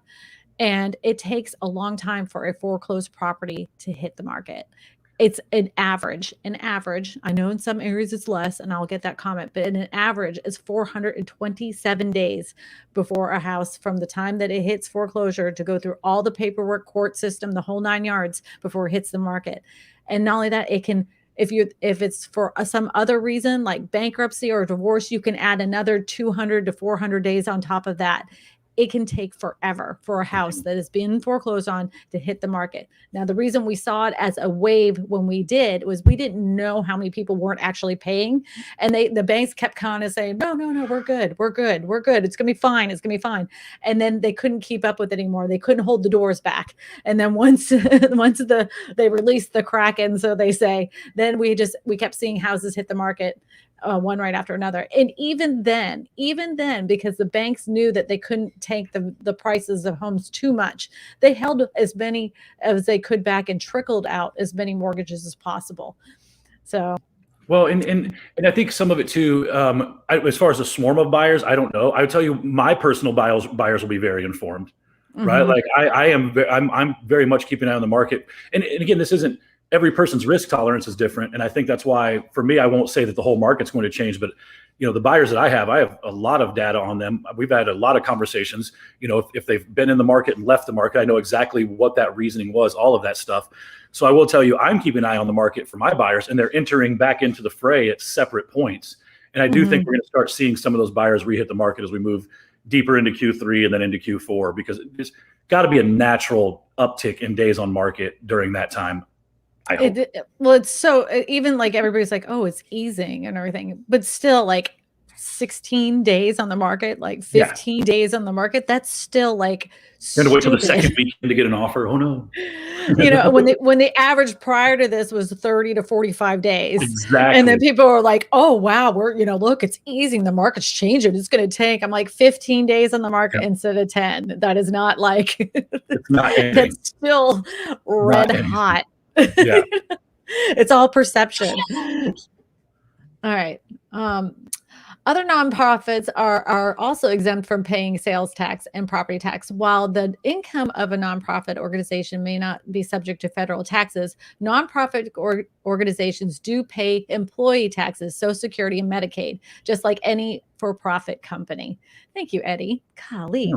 [SPEAKER 1] And it takes a long time for a foreclosed property to hit the market. It's an average. I know in some areas it's less, and I'll get that comment, but in an average, it's 427 days before a house, from the time that it hits foreclosure, to go through all the paperwork, court system, the whole 9 yards before it hits the market. And not only that, it can, if it's for some other reason like bankruptcy or divorce, you can add another 200 to 400 days on top of that. It can take forever for a house that has been foreclosed on to hit the market. Now, the reason we saw it as a wave when we did was we didn't know how many people weren't actually paying. And the banks kept kind of saying, no, we're good. It's going to be fine. It's going to be fine. And then they couldn't keep up with it anymore. They couldn't hold the doors back. And then once they released the Kraken, so they say, then we kept seeing houses hit the market, one right after another. And even then, because the banks knew that they couldn't take the prices of homes too much, they held as many as they could back and trickled out as many mortgages as possible. So,
[SPEAKER 2] well, and I think some of it too, as far as a swarm of buyers, I don't know. I would tell you, my personal buyers will be very informed, right? Like I'm very much keeping an eye on the market. And again, this isn't, every person's risk tolerance is different. And I think that's why, for me, I won't say that the whole market's going to change, but the buyers that I have a lot of data on them. We've had a lot of conversations. If they've been in the market and left the market, I know exactly what that reasoning was, all of that stuff. So I will tell you, I'm keeping an eye on the market for my buyers, and they're entering back into the fray at separate points. And I do think we're going to start seeing some of those buyers re-hit the market as we move deeper into Q3 and then into Q4, because there's got to be a natural uptick in days on market during that time.
[SPEAKER 1] It's so, even like everybody's like, oh, it's easing and everything, but still, like 16 days on the market, like 15 days on the market, that's still like
[SPEAKER 2] going to wait till the second weekend to get an offer. Oh no.
[SPEAKER 1] when the average prior to this was 30 to 45 days.
[SPEAKER 2] Exactly.
[SPEAKER 1] And then people are like, oh wow, we're, look, it's easing, the market's changing, it's going to tank. I'm like, 15 days on the market instead of 10. That is not like,
[SPEAKER 2] it's not
[SPEAKER 1] that's still red hot.
[SPEAKER 2] Yeah.
[SPEAKER 1] It's all perception. All right. Other nonprofits are also exempt from paying sales tax and property tax. While the income of a nonprofit organization may not be subject to federal taxes, nonprofit organizations do pay employee taxes, Social Security, and Medicaid, just like any for-profit company. Thank you, Eddie. Golly,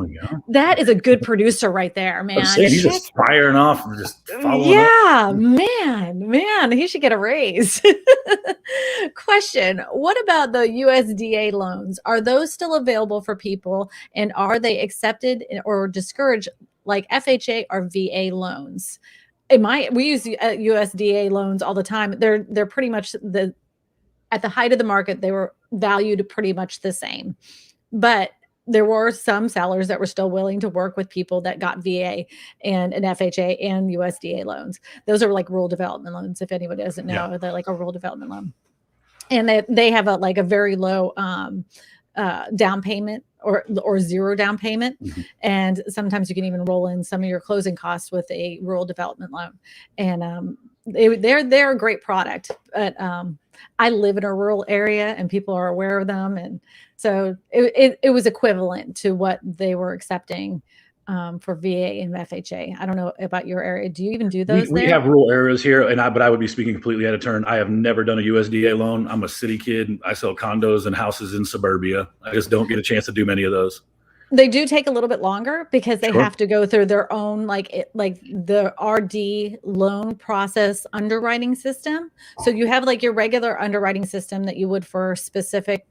[SPEAKER 1] that is a good producer right there, man.
[SPEAKER 2] He's just firing off, just following
[SPEAKER 1] up. Man, he should get a raise. Question: what about the USDA loans? Are those still available for people, and are they accepted or discouraged like FHA or VA loans? We use USDA loans all the time. They're pretty much at the height of the market, they were valued pretty much the same, but there were some sellers that were still willing to work with people that got VA and an FHA and USDA loans. Those are like rural development loans. If anybody doesn't know, they're like a rural development loan, and they have a very low down payment or zero down payment. And sometimes you can even roll in some of your closing costs with a rural development loan. And they're a great product, but I live in a rural area and people are aware of them. And so it was equivalent to what they were accepting for VA and FHA. I don't know about your area. Do you even do those?
[SPEAKER 2] We have rural areas here, but I would be speaking completely out of turn. I have never done a USDA loan. I'm a city kid. I sell condos and houses in suburbia. I just don't get a chance to do many of those.
[SPEAKER 1] They do take a little bit longer because they have to go through their own, like the RD loan process underwriting system. So you have like your regular underwriting system that you would for specific,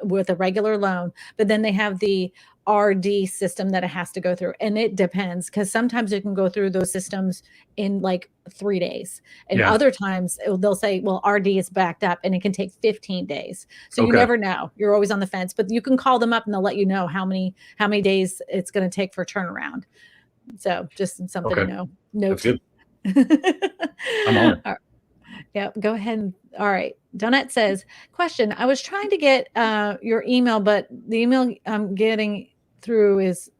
[SPEAKER 1] with a regular loan, but then they have the RD system that it has to go through. And it depends, because sometimes it can go through those systems in like 3 days. And other times they'll say, well, RD is backed up and it can take 15 days. So you never know. You're always on the fence, but you can call them up and they'll let you know how many days it's going to take for turnaround. So just something to know. Note.
[SPEAKER 2] That's good. I'm on it.
[SPEAKER 1] Yeah, go ahead. All right. Donette says, question, I was trying to get your email, but the email I'm getting through is,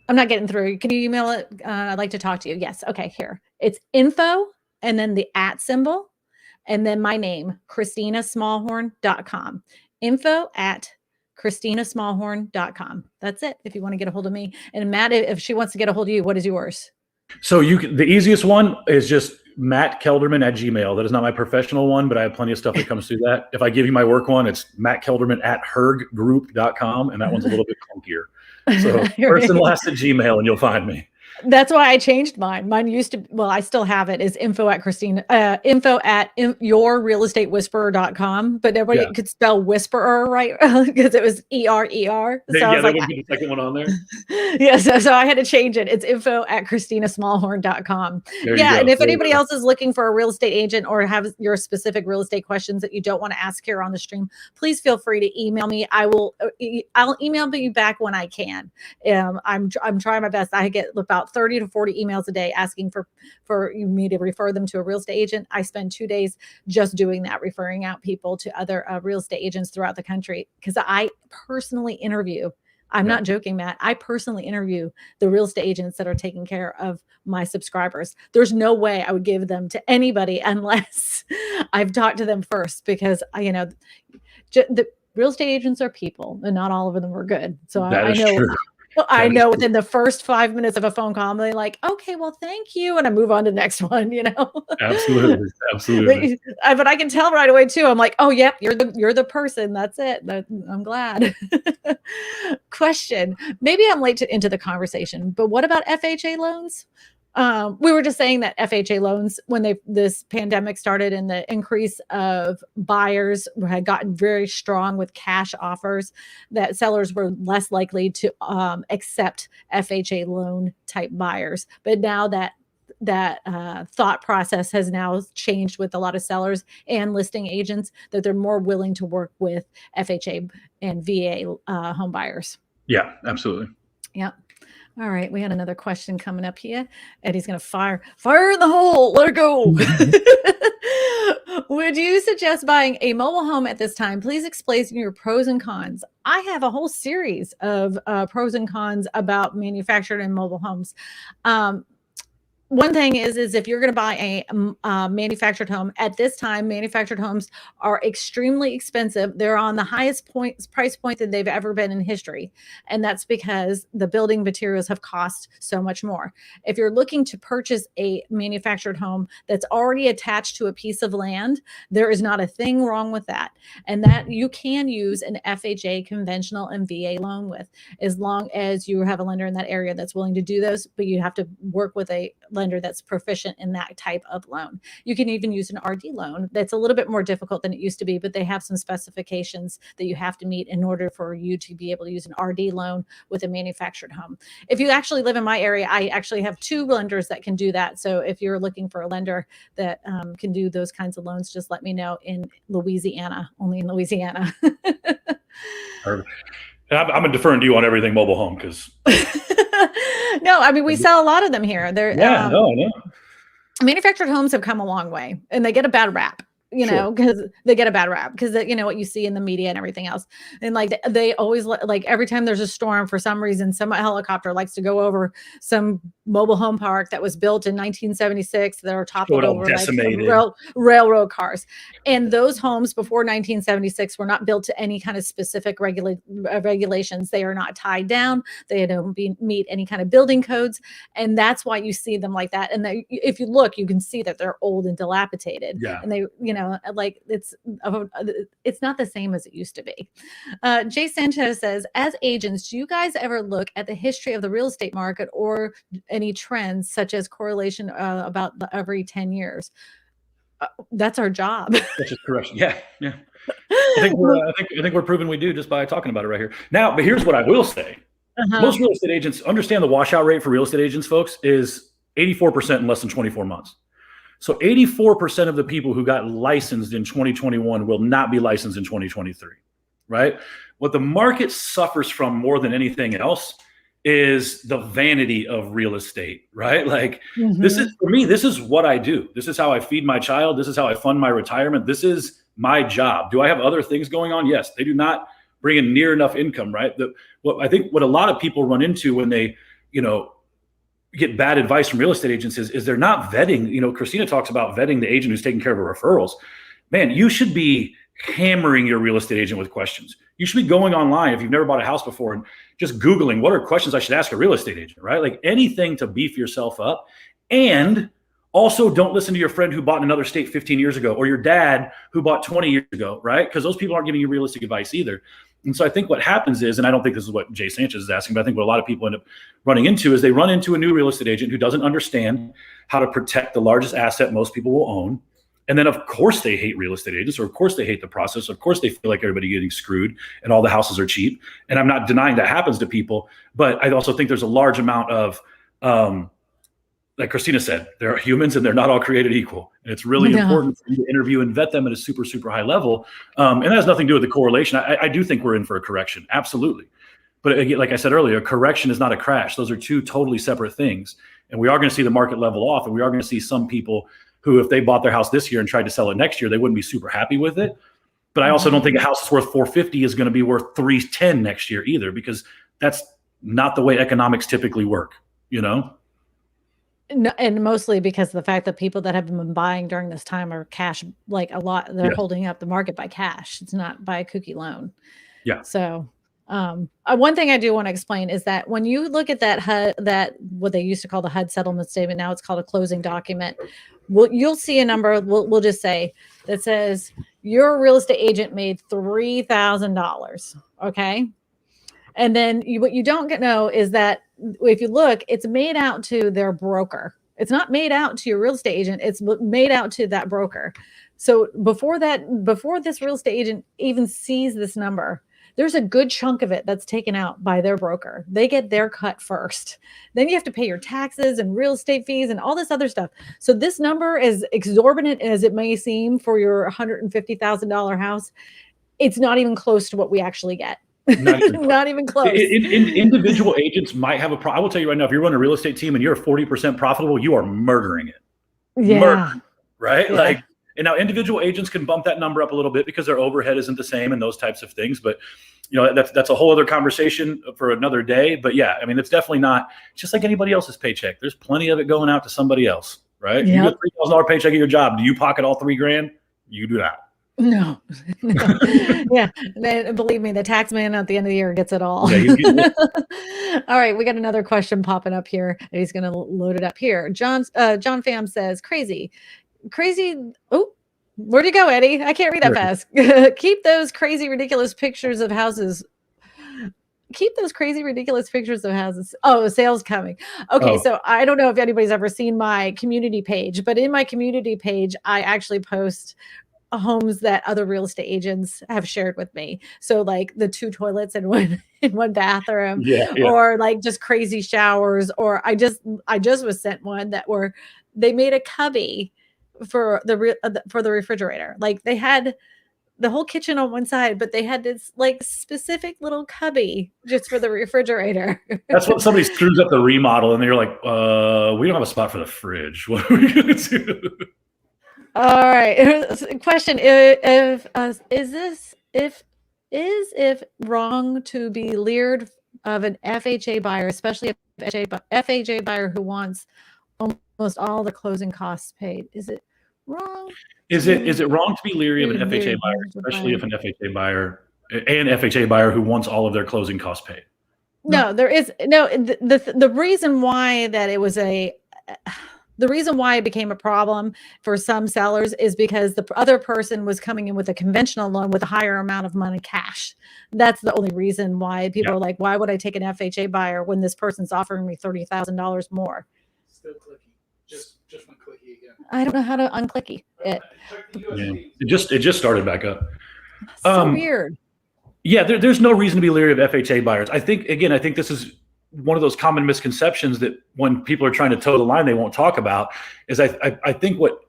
[SPEAKER 1] I'm not getting through. Can you email it? I'd like to talk to you. Yes. Okay, here. It's info and then the @ symbol and then my name, KristinaSmallhorn.com. Info @ KristinaSmallhorn.com. That's it. If you want to get a hold of me. And Matt, if she wants to get a hold of you, what is yours?
[SPEAKER 2] So the easiest one is just Matt Kelderman @ Gmail. That is not my professional one, but I have plenty of stuff that comes through that. If I give you my work one, it's Matt Kelderman @ herggroup.com, and that one's a little bit clunkier. So first and last at Gmail, and you'll find me.
[SPEAKER 1] That's why I changed mine. Mine used to, well, I still have it, is info @ yourrealestatewhisperer.com, but everybody could spell whisperer, right? Because it was ERER. So I was
[SPEAKER 2] they
[SPEAKER 1] like,
[SPEAKER 2] wouldn't get the second one on there.
[SPEAKER 1] Yes. So I had to change it. It's info @ KristinaSmallhorn.com. Yeah. And if anybody else is looking for a real estate agent or have your specific real estate questions that you don't want to ask here on the stream, please feel free to email me. I'll email you back when I can. I'm trying my best. I get about 30 to 40 emails a day asking for me to refer them to a real estate agent. I spend 2 days just doing that, referring out people to other real estate agents throughout the country, because I personally interview. I'm not joking, Matt. I personally interview the real estate agents that are taking care of my subscribers. There's no way I would give them to anybody unless I've talked to them first, because the real estate agents are people and not all of them are good. So I know. True. I know within the first 5 minutes of a phone call, I'm like, okay, well, thank you. And I move on to the next one,
[SPEAKER 2] Absolutely. Absolutely.
[SPEAKER 1] But I can tell right away too. I'm like, oh, yep, you're the person. That's it. I'm glad. Question. Maybe I'm late into the conversation, but what about FHA loans? We were just saying that FHA loans, when this pandemic started and the increase of buyers had gotten very strong with cash offers, that sellers were less likely to accept FHA loan type buyers. But now that thought process has now changed with a lot of sellers and listing agents, that they're more willing to work with FHA and VA home buyers.
[SPEAKER 2] Yeah, absolutely.
[SPEAKER 1] Yeah. All right, we had another question coming up here. Eddie's going to fire in the hole. Let her go. Would you suggest buying a mobile home at this time? Please explain your pros and cons. I have a whole series of pros and cons about manufactured and mobile homes. One thing is if you're going to buy a manufactured home at this time, manufactured homes are extremely expensive. They're on the highest price point that they've ever been in history. And that's because the building materials have cost so much more. If you're looking to purchase a manufactured home that's already attached to a piece of land, there is not a thing wrong with that. And that you can use an FHA conventional and VA loan with, as long as you have a lender in that area that's willing to do those, but you have to work with a lender that's proficient in that type of loan. You can even use an RD loan. That's a little bit more difficult than it used to be, but they have some specifications that you have to meet in order for you to be able to use an RD loan with a manufactured home. If you actually live in my area, I actually have 2 lenders that can do that. So if you're looking for a lender that can do those kinds of loans, just let me know. In Louisiana, only in Louisiana.
[SPEAKER 2] Perfect. I'm deferring to you on everything mobile home, because
[SPEAKER 1] no, I mean, we sell a lot of them here. They're
[SPEAKER 2] no.
[SPEAKER 1] Manufactured homes have come a long way, and they get a bad rap, because they get a bad rap because what you see in the media and everything else. And like they always like every time there's a storm, for some reason, some helicopter likes to go over some mobile home park that was built in 1976 that are toppled over like railroad cars. And those homes before 1976 were not built to any kind of specific regulations. They are not tied down. They don't meet any kind of building codes. And that's why you see them like that. And if you look, you can see that they're old and dilapidated.
[SPEAKER 2] Yeah.
[SPEAKER 1] And they, like it's not the same as it used to be. Jay Sanchez says, as agents, do you guys ever look at the history of the real estate market or any trends such as correlation about every 10 years? That's our job.
[SPEAKER 2] Which is correct. Yeah. I think we're proving we do just by talking about it right here. Now, but here's what I will say. Most real estate agents understand the washout rate for real estate agents, folks, is 84% in less than 24 months. So 84% of the people who got licensed in 2021 will not be licensed in 2023, right? What the market suffers from more than anything else is the vanity of real estate, right? Like this is, for me, this is what I do. This is how I feed my child. This is how I fund my retirement. This is my job. Do I have other things going on? Yes. They do not bring in near enough income, right? I think what a lot of people run into when they, get bad advice from real estate agents is they're not vetting. Kristina talks about vetting the agent who's taking care of her referrals. Man, you should be hammering your real estate agent with questions. You should be going online if you've never bought a house before and just Googling what are questions I should ask a real estate agent, right? Like anything to beef yourself up. And also don't listen to your friend who bought in another state 15 years ago or your dad who bought 20 years ago, right? Because those people aren't giving you realistic advice either. And so I think what happens is, and I don't think this is what Jay Sanchez is asking, but I think what a lot of people end up running into is they run into a new real estate agent who doesn't understand how to protect the largest asset most people will own. And then of course they hate real estate agents, or of course they hate the process. Of course they feel like everybody getting screwed and all the houses are cheap. And I'm not denying that happens to people, but I also think there's a large amount of, like Kristina said, there are humans and they're not all created equal. And it's really important for you to interview and vet them at a super, super high level. And that has nothing to do with the correlation. I do think we're in for a correction. Absolutely. But again, like I said earlier, a correction is not a crash. Those are two totally separate things. And we are going to see the market level off. And we are going to see some people who, if they bought their house this year and tried to sell it next year, they wouldn't be super happy with it. But I also don't think a house that's worth $450 is going to be worth $310 next year either, because that's not the way economics typically work,
[SPEAKER 1] No, and mostly because of the fact that people that have been buying during this time are cash, like a lot, they're holding up the market by cash. It's not by a kooky loan.
[SPEAKER 2] Yeah.
[SPEAKER 1] So one thing I do want to explain is that when you look at that HUD, that what they used to call the HUD settlement statement, now it's called a closing document. You'll see a number. We'll just say that says your real estate agent made $3,000. Okay. And then what you don't know is that if you look, it's made out to their broker. It's not made out to your real estate agent. It's made out to that broker. So before this real estate agent even sees this number, there's a good chunk of it that's taken out by their broker. They get their cut first. Then you have to pay your taxes and real estate fees and all this other stuff. So this number, as exorbitant as it may seem for your $150,000 house, it's not even close to what we actually get. Not even close.
[SPEAKER 2] Individual agents might have a problem. I will tell you right now, if you're running a real estate team and you're 40% profitable, you are murdering it.
[SPEAKER 1] Yeah.
[SPEAKER 2] Right?
[SPEAKER 1] Yeah.
[SPEAKER 2] And now individual agents can bump that number up a little bit because their overhead isn't the same and those types of things. But that's a whole other conversation for another day. But yeah, I mean, it's definitely not just like anybody else's paycheck. There's plenty of it going out to somebody else, right? Yep. You get $3,000 paycheck at your job. Do you pocket all $3,000? You do not.
[SPEAKER 1] No. Yeah. Believe me, the tax man at the end of the year gets it all.
[SPEAKER 2] Yeah,
[SPEAKER 1] all right. We got another question popping up here. And he's going to load it up here. John Pham says, crazy. Oh, where'd you go, Eddie? I can't read that fast. Keep those crazy, ridiculous pictures of houses. Oh, sales coming. Okay. So I don't know if anybody's ever seen my community page, but in my community page, I actually post homes that other real estate agents have shared with me. So like the 2 toilets in one bathroom, or like just crazy showers, or I just was sent one they made a cubby for the refrigerator. Like they had the whole kitchen on one side, but they had this like specific little cubby just for the refrigerator.
[SPEAKER 2] That's when somebody screws up the remodel and they're like, we don't have a spot for the fridge. What are we going to do?
[SPEAKER 1] All right. Question: Is it wrong to be leered of an FHA buyer, especially a FHA buyer who wants almost all the closing costs paid? Is it wrong?
[SPEAKER 2] Is it wrong to be leery of an FHA buyer, especially if an FHA buyer who wants all of their closing costs paid?
[SPEAKER 1] No, there is no. The reason why that it was the reason why it became a problem for some sellers is because the other person was coming in with a conventional loan with a higher amount of money cash. That's the only reason why people are like, why would I take an FHA buyer when this person's offering me $30,000 more?
[SPEAKER 3] Still clicky. Just went clicky again.
[SPEAKER 1] I don't know how to unclicky it.
[SPEAKER 2] It just started back up.
[SPEAKER 1] So weird.
[SPEAKER 2] Yeah, there's no reason to be leery of FHA buyers. I think this is one of those common misconceptions that when people are trying to toe the line, they won't talk about is I think what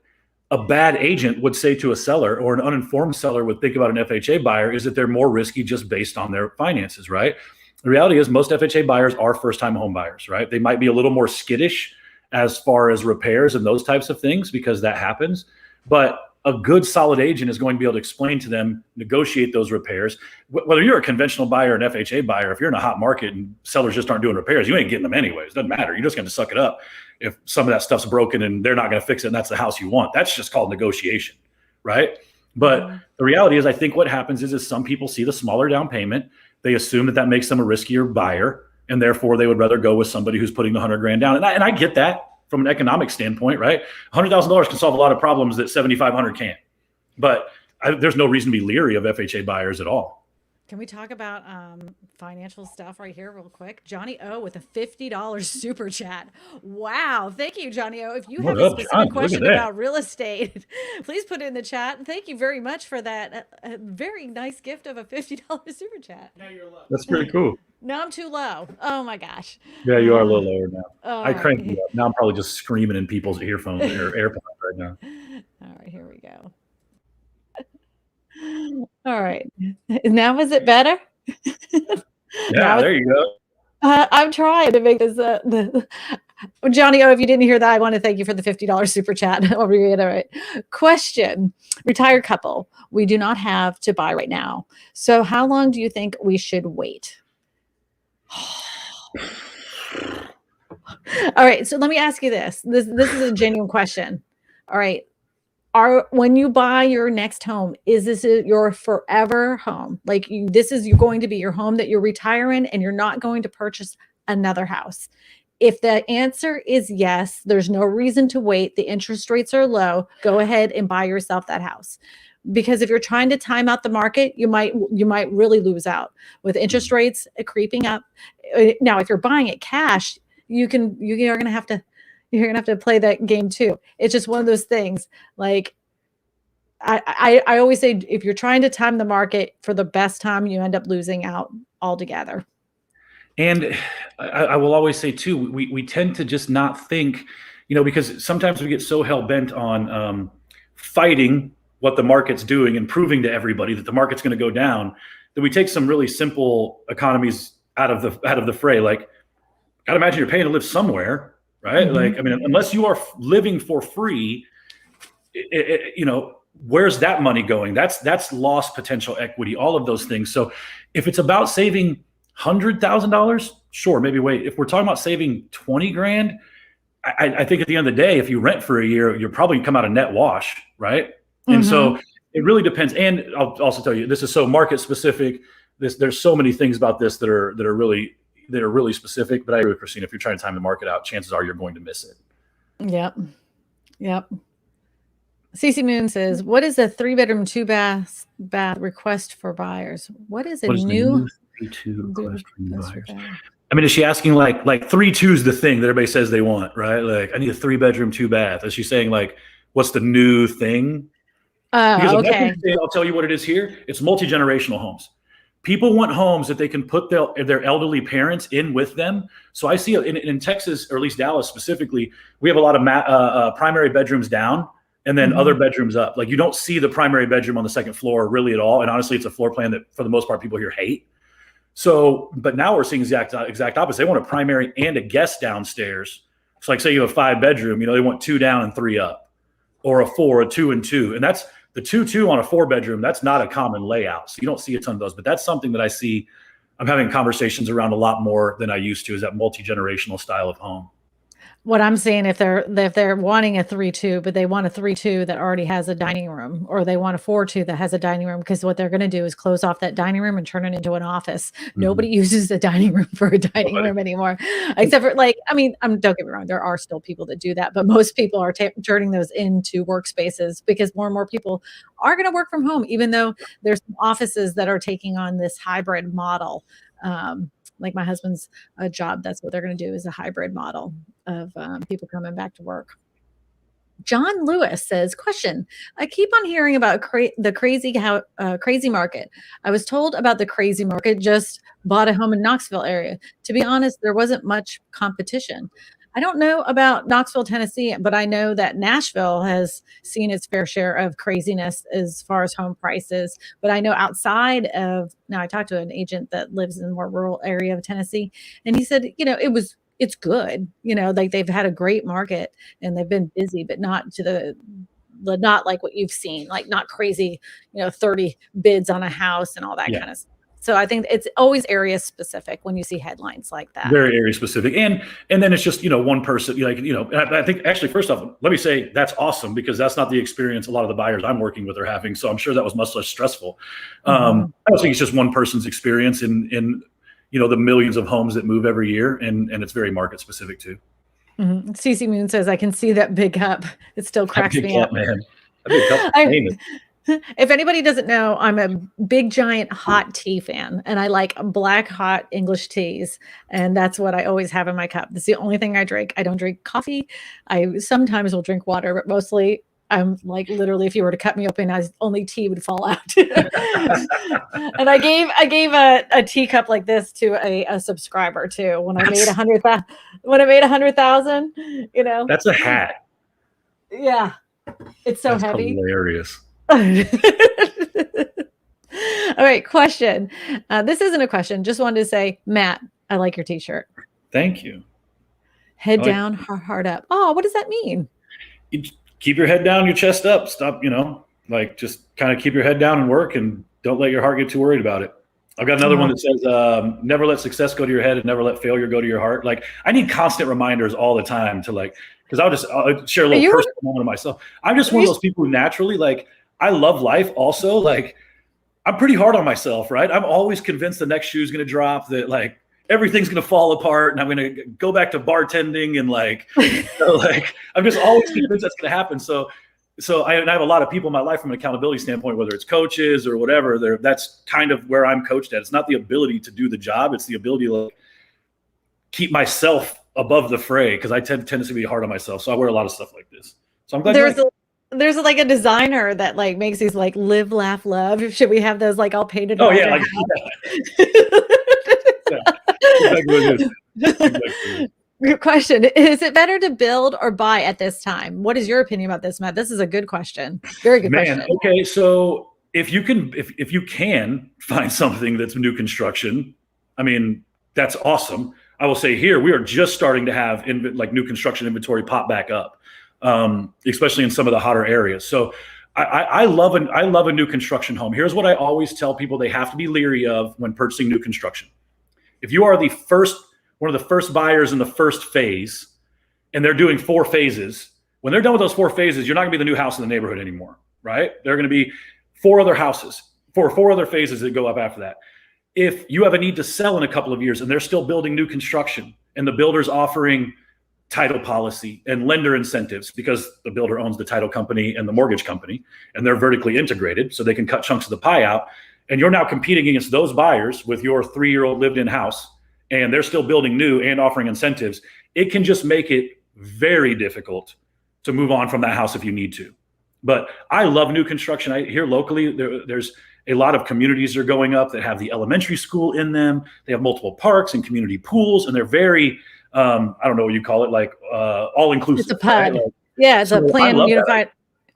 [SPEAKER 2] a bad agent would say to a seller or an uninformed seller would think about an FHA buyer is that they're more risky just based on their finances, right? The reality is most FHA buyers are first-time home buyers, right? They might be a little more skittish as far as repairs and those types of things because that happens. But a good solid agent is going to be able to explain to them, negotiate those repairs. Whether you're a conventional buyer or an FHA buyer, if you're in a hot market and sellers just aren't doing repairs, you ain't getting them anyways. It doesn't matter. You're just going to suck it up if some of that stuff's broken and they're not going to fix it and that's the house you want. That's just called negotiation, right? But the reality is, I think what happens is some people see the smaller down payment. They assume that makes them a riskier buyer, and therefore they would rather go with somebody who's putting the $100,000 down. And I get that from an economic standpoint, right? $100,000 can solve a lot of problems that $7,500 can't. But there's no reason to be leery of FHA buyers at all.
[SPEAKER 1] Can we talk about financial stuff right here real quick? Johnny O with a $50 super chat. Wow. Thank you, Johnny O. If you have a specific question about real estate, please put it in the chat. Thank you very much for that very nice gift of a $50 super chat.
[SPEAKER 3] Now you're low.
[SPEAKER 2] That's pretty cool.
[SPEAKER 1] Now I'm too low. Oh my gosh.
[SPEAKER 2] Yeah, you are a little lower now. I cranked you up. Now I'm probably just screaming in people's earphones or AirPods right now.
[SPEAKER 1] All right, here we go. All right. Now is it better?
[SPEAKER 2] Yeah, there you go.
[SPEAKER 1] I'm trying to make this. Johnny O, if you didn't hear that, I want to thank you for the $50 super chat. I'll reiterate. Question. Retired couple. We do not have to buy right now. So how long do you think we should wait? All right. So let me ask you this. This is a genuine question. All right. When you buy your next home, is this your forever home? Like this is going to be your home that you're retiring and you're not going to purchase another house. If the answer is yes, there's no reason to wait. The interest rates are low. Go ahead and buy yourself that house. Because if you're trying to time out the market, you might really lose out with interest rates creeping up. Now, if you're buying it cash, you're going to have to play that game too. It's just one of those things. Like I always say, if you're trying to time the market for the best time, you end up losing out altogether.
[SPEAKER 2] And I will always say too, we tend to just not think, because sometimes we get so hell bent on fighting what the market's doing and proving to everybody that the market's going to go down, that we take some really simple economies out of the fray. Like, gotta imagine you're paying to live somewhere. Right. Mm-hmm. Like, I mean, unless you are living for free, where's that money going? That's lost potential equity, all of those things. So if it's about saving $100,000, sure, maybe wait. If we're talking about saving 20 grand, I think at the end of the day, if you rent for a year, you're probably gonna come out a net wash. Right. Mm-hmm. And so it really depends. And I'll also tell you, this is so market specific. There's so many things about this that are really specific, but I agree with Kristina. If you're trying to time the market out, chances are you're going to miss it.
[SPEAKER 1] Yep. CC Moon says, what is a 3-bedroom, 2-bath request for buyers? What is new
[SPEAKER 2] 3-2 request for buyers? I mean, is she asking like 3-2 is the thing that everybody says they want, right? Like, I need a 3-bedroom, 2-bath. Is she saying like, what's the new thing?
[SPEAKER 1] Okay.
[SPEAKER 2] I'll tell you what it is here. It's multi-generational homes. People want homes that they can put their elderly parents in with them. So I see in Texas, or at least Dallas specifically, we have a lot of primary bedrooms down and then other bedrooms up. Like, you don't see the primary bedroom on the second floor really at all. And honestly, it's a floor plan that for the most part people here hate. So, but now we're seeing exact opposite. They want a primary and a guest downstairs. So like, say you have a 5-bedroom, they want 2 down and 3 up, or a 4, a 2 and 2. And that's the 2-2 on a 4-bedroom. That's not a common layout. So you don't see a ton of those, but that's something that I see. I'm having conversations around a lot more than I used to, is that multi-generational style of home.
[SPEAKER 1] What I'm saying, if they're wanting a 3-2, but they want a 3-2 that already has a dining room, or they want a 4-2 that has a dining room, because what they're going to do is close off that dining room and turn it into an office. Mm-hmm. Nobody uses the dining room for a dining room anymore, except for don't get me wrong, there are still people that do that, but most people are turning those into workspaces, because more and more people are going to work from home, even though there's some offices that are taking on this hybrid model. Like my husband's job, that's what they're going to do, is a hybrid model of people coming back to work. John Lewis says, question, I keep on hearing about the crazy market. I was told about the crazy market, just bought a home in Knoxville area. To be honest, there wasn't much competition. I don't know about Knoxville, Tennessee, but I know that Nashville has seen its fair share of craziness as far as home prices. But I know outside of, now I talked to an agent that lives in a more rural area of Tennessee, and he said, it's good. Like, they've had a great market and they've been busy, but not to not like what you've seen, like not crazy, 30 bids on a house and all that kind of stuff. So I think it's always area specific when you see headlines like that.
[SPEAKER 2] Very area specific. And then it's just, one person, I think actually, first off, let me say that's awesome, because that's not the experience a lot of the buyers I'm working with are having. So I'm sure that was much less stressful. I don't think it's just one person's experience in the millions of homes that move every year. And it's very market specific too.
[SPEAKER 1] Mm-hmm. CC Moon says, I can see that big cup. It still cracks me up.
[SPEAKER 2] Man. That big cup is famous.
[SPEAKER 1] If anybody doesn't know, I'm a big giant hot tea fan, and I like black hot English teas, and that's what I always have in my cup. That's the only thing I drink. I don't drink coffee. I sometimes will drink water, but mostly I'm like, literally, if you were to cut me open, only tea would fall out. And I gave a teacup like this to a subscriber too when I made 100,000. When I made 100,000,
[SPEAKER 2] That's a hat.
[SPEAKER 1] Yeah, it's so
[SPEAKER 2] That's
[SPEAKER 1] heavy.
[SPEAKER 2] Hilarious.
[SPEAKER 1] All right, question. This isn't a question. Just wanted to say, Matt, I like your t-shirt.
[SPEAKER 2] Thank you.
[SPEAKER 1] Head down, heart up. Oh, what does that mean?
[SPEAKER 2] You keep your head down, your chest up. Stop, just kind of keep your head down and work, and don't let your heart get too worried about it. I've got another one that says, never let success go to your head and never let failure go to your heart. Like, I need constant reminders all the time to because I'll share a little personal moment of myself. I'm just one of those people who naturally, I love life also. I'm pretty hard on myself, right? I'm always convinced the next shoe is going to drop, that everything's going to fall apart and I'm going to go back to bartending and I'm just always convinced that's going to happen. So I have a lot of people in my life from an accountability standpoint, whether it's coaches or whatever, that's kind of where I'm coached at. It's not the ability to do the job. It's the ability to keep myself above the fray, because I tend to be hard on myself. So I wear a lot of stuff like this. So I'm glad
[SPEAKER 1] there's a designer that makes these live, laugh, love. Should we have those all painted?
[SPEAKER 2] Oh yeah, exactly what it is. Exactly.
[SPEAKER 1] Good question. Is it better to build or buy at this time? What is your opinion about this, Matt? This is a good question. Very good question.
[SPEAKER 2] Okay, so if you can find something that's new construction, I mean, that's awesome. I will say here, we are just starting to have new construction inventory pop back up. Especially in some of the hotter areas. So I love a new construction home. Here's what I always tell people they have to be leery of when purchasing new construction. If you are one of the first buyers in the first phase, and they're doing 4 phases, when they're done with those 4 phases, you're not gonna be the new house in the neighborhood anymore, right? There are gonna be 4 other houses, 4 other phases that go up after that. If you have a need to sell in a couple of years and they're still building new construction and the builder's offering title policy and lender incentives, because the builder owns the title company and the mortgage company, and they're vertically integrated, so they can cut chunks of the pie out. And you're now competing against those buyers with your 3-year-old lived-in house, and they're still building new and offering incentives. It can just make it very difficult to move on from that house if you need to. But I love new construction. Here locally, there's a lot of communities that are going up that have the elementary school in them. They have multiple parks and community pools, and they're very I don't know what you call it, all inclusive.
[SPEAKER 1] It's a PUD. Right? It's a planned unified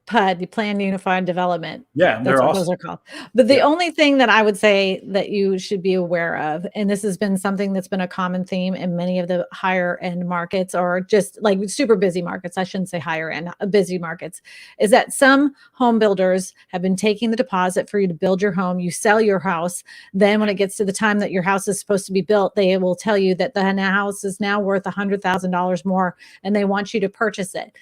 [SPEAKER 1] PUD, the planned unified development.
[SPEAKER 2] Yeah,
[SPEAKER 1] that's what
[SPEAKER 2] awesome.
[SPEAKER 1] Those are called. But the only thing that I would say that you should be aware of, and this has been something that's been a common theme in many of the higher end markets, or just super busy markets, I shouldn't say higher end, busy markets, is that some home builders have been taking the deposit for you to build your home. You sell your house. Then when it gets to the time that your house is supposed to be built, they will tell you that the house is now worth $100,000 more, and they want you to purchase it.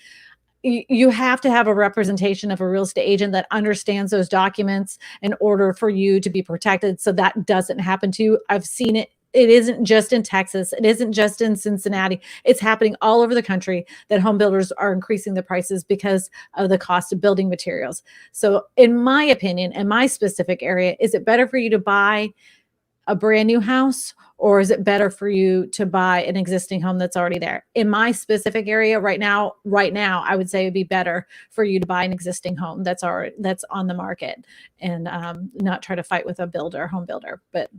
[SPEAKER 1] You have to have a representation of a real estate agent that understands those documents in order for you to be protected, so that doesn't happen to you. I've seen it. It isn't just in Texas. It isn't just in Cincinnati. It's happening all over the country that home builders are increasing the prices because of the cost of building materials. So in my opinion, in my specific area, is it better for you to buy a brand new house, or is it better for you to buy an existing home that's already there? In my specific area right now, I would say it'd be better for you to buy an existing home that's on the market, and not try to fight with a home builder. But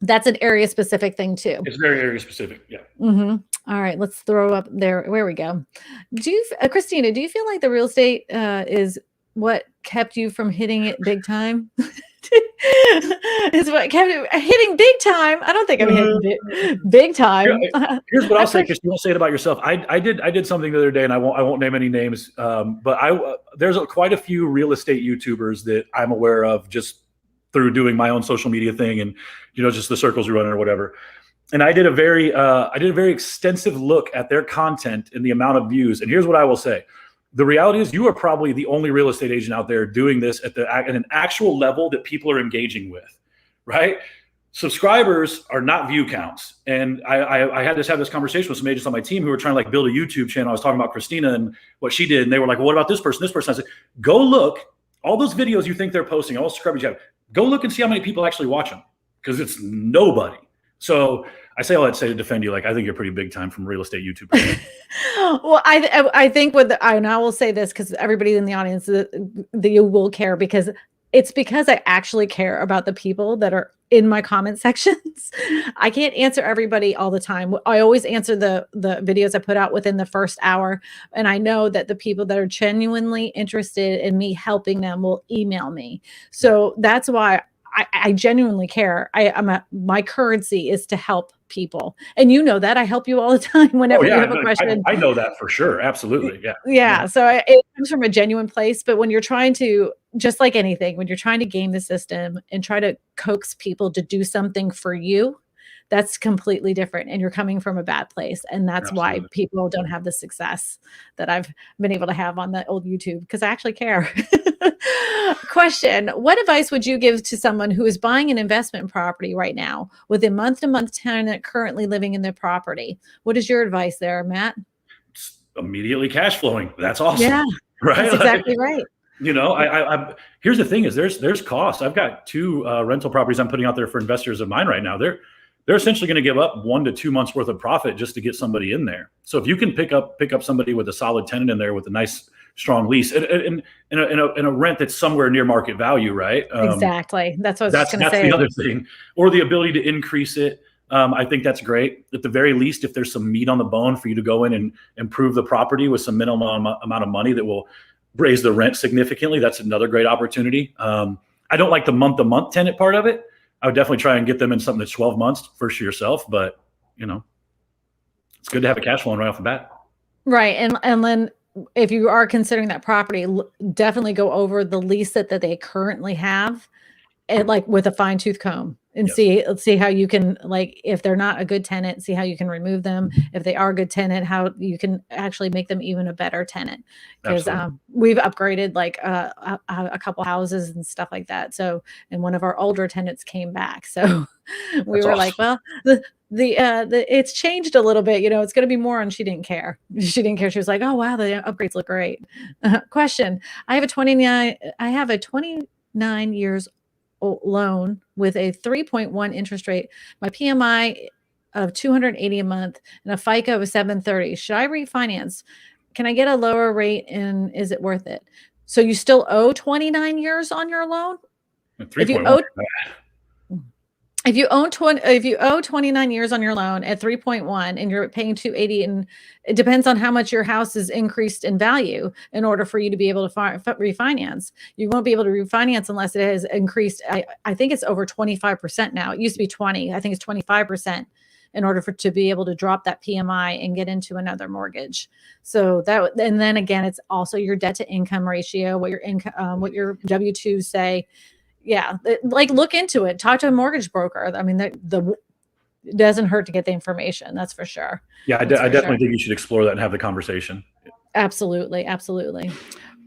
[SPEAKER 1] that's an area specific thing too.
[SPEAKER 2] It's very area specific. Yeah.
[SPEAKER 1] Mm-hmm. All right, let's throw up there. Where we go. Kristina, do you feel like the real estate is what kept you from hitting it big time? Is what kept hitting big time. I don't think I'm hitting big time.
[SPEAKER 2] Here's what I'll say, because you won't say it about yourself. I did something the other day, and I won't name any names. But there's quite a few real estate YouTubers that I'm aware of just through doing my own social media thing, and just the circles we run or whatever. And I did a very extensive look at their content and the amount of views. And here's what I will say. The reality is you are probably the only real estate agent out there doing this at an actual level that people are engaging with, right? Subscribers are not view counts. And I had to have this conversation with some agents on my team who were trying to build a YouTube channel. I was talking about Kristina and what she did. And they were like, well, what about this person, this person? I said, go look, all those videos you think they're posting, all the subscribers you have, go look and see how many people actually watch them, because it's nobody. So I say all that to say to defend you. I think you're pretty big time from real estate YouTubers.
[SPEAKER 1] Well, I think and I will say this because everybody in the audience that you will care, because it's because I actually care about the people that are in my comment sections. I can't answer everybody all the time. I always answer the videos I put out within the first hour. And I know that the people that are genuinely interested in me helping them will email me. So that's why I genuinely care. My currency is to help people. And that I help you all the time whenever you have a question.
[SPEAKER 2] I know that for sure. Absolutely. Yeah.
[SPEAKER 1] Yeah. So it comes from a genuine place. But when you're trying to, just like anything, when you're trying to game the system and try to coax people to do something for you, that's completely different. And you're coming from a bad place. And that's why people don't have the success that I've been able to have on the old YouTube, because I actually care. Question: what advice would you give to someone who is buying an investment property right now with a month-to-month tenant currently living in their property? What is your advice there, Matt?
[SPEAKER 2] It's immediately cash flowing. That's awesome.
[SPEAKER 1] Yeah,
[SPEAKER 2] right.
[SPEAKER 1] That's exactly right.
[SPEAKER 2] I here's the thing: is there's cost. I've got 2 rental properties I'm putting out there for investors of mine right now. They're essentially going to give up 1 to 2 months worth of profit just to get somebody in there. So if you can pick up somebody with a solid tenant in there with a nice strong lease and a rent that's somewhere near market value, right?
[SPEAKER 1] Exactly. That's what I was going to say.
[SPEAKER 2] That's the other thing, or the ability to increase it. I think that's great. At the very least, if there's some meat on the bone for you to go in and improve the property with some minimum amount of money that will raise the rent significantly, that's another great opportunity. I don't like the month-to-month tenant part of it. I would definitely try and get them in something that's 12 months first to yourself, but it's good to have a cash flowing right off the bat.
[SPEAKER 1] Right. And then if you are considering that property, definitely go over the lease that they currently have, and with a fine tooth comb, and see how you can, if they're not a good tenant, see how you can remove them. If they are a good tenant, how you can actually make them even a better tenant. Because we've upgraded a couple houses and stuff like that. So, and one of our older tenants came back. So we were like, well, it's changed a little bit, it's going to be more. And she didn't care. She was like, oh, wow, the upgrades look great. Question. I have a 29 years loan with a 3.1 interest rate, my PMI of 280 a month, and a FICO of 730. Should I refinance? Can I get a lower rate, and is it worth it? So you still owe 29 years on your loan? If you owe 29 years on your loan at 3.1 and you're paying 280, and it depends on how much your house is increased in value in order for you to be able to refinance. You won't be able to refinance unless it has increased. I think it's over 25% now. It used to be 20. I think it's 25% in order to be able to drop that PMI and get into another mortgage. So and then again, it's also your debt to income ratio, what your income, what your W-2s say. Yeah, look into it. Talk to a mortgage broker. I mean, it doesn't hurt to get the information. That's for sure.
[SPEAKER 2] Yeah, I definitely think you should explore that and have the conversation. Absolutely.
[SPEAKER 1] All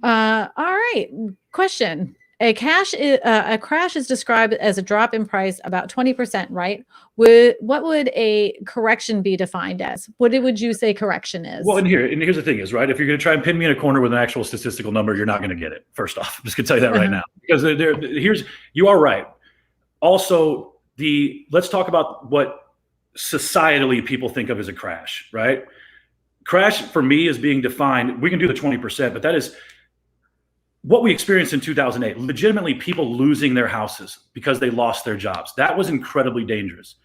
[SPEAKER 1] right. Question. A crash is described as a drop in price about 20%, right? What would a correction be defined as? What would you say correction is?
[SPEAKER 2] Well, and here's the thing is, right? If you're going to try and pin me in a corner with an actual statistical number, you're not going to get it. First off, I'm just going to tell you that right now, because you are right. Also, let's talk about what societally people think of as a crash, right? Crash for me is being defined. We can do the 20%, but that is what we experienced in 2008, legitimately people losing their houses because they lost their jobs. That was incredibly dangerous.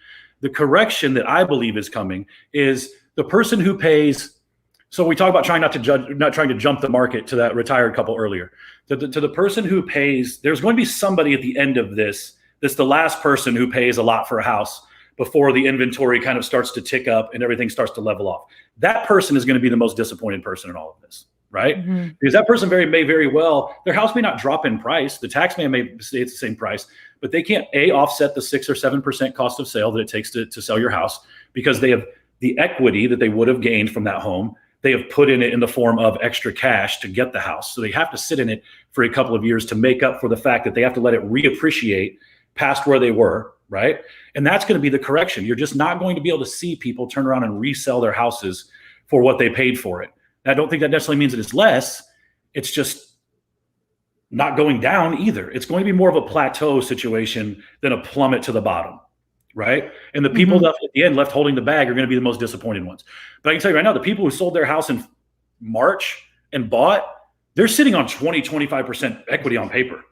[SPEAKER 2] The correction that I believe is coming is the person who pays So we talk about trying not to jump the market to that retired couple earlier. To the person who pays, there's going to be somebody at the end of this. This the last person who pays a lot for a house before the inventory kind of starts to tick up and everything starts to level off. That person is going to be the most disappointed person in all of this, right? Mm-hmm. Because that person may very well, their house may not drop in price. The tax man may stay at the same price, but they can't offset the 6 or 7% cost of sale that it takes to sell your house, because they have the equity that they would have gained from that home. They have put in it in the form of extra cash to get the house. So they have to sit in it for a couple of years to make up for the fact that they have to let it reappreciate past where they were, right? And that's going to be the correction. You're just not going to be able to see people turn around and resell their houses for what they paid for it. I don't think that necessarily means that it's less. It's just not going down either. It's going to be more of a plateau situation than a plummet to the bottom, right? And the people left at the end, left holding the bag, are going to be the most disappointed ones. But I can tell you right now, the people who sold their house in March and bought, they're sitting on 20-25% equity on paper.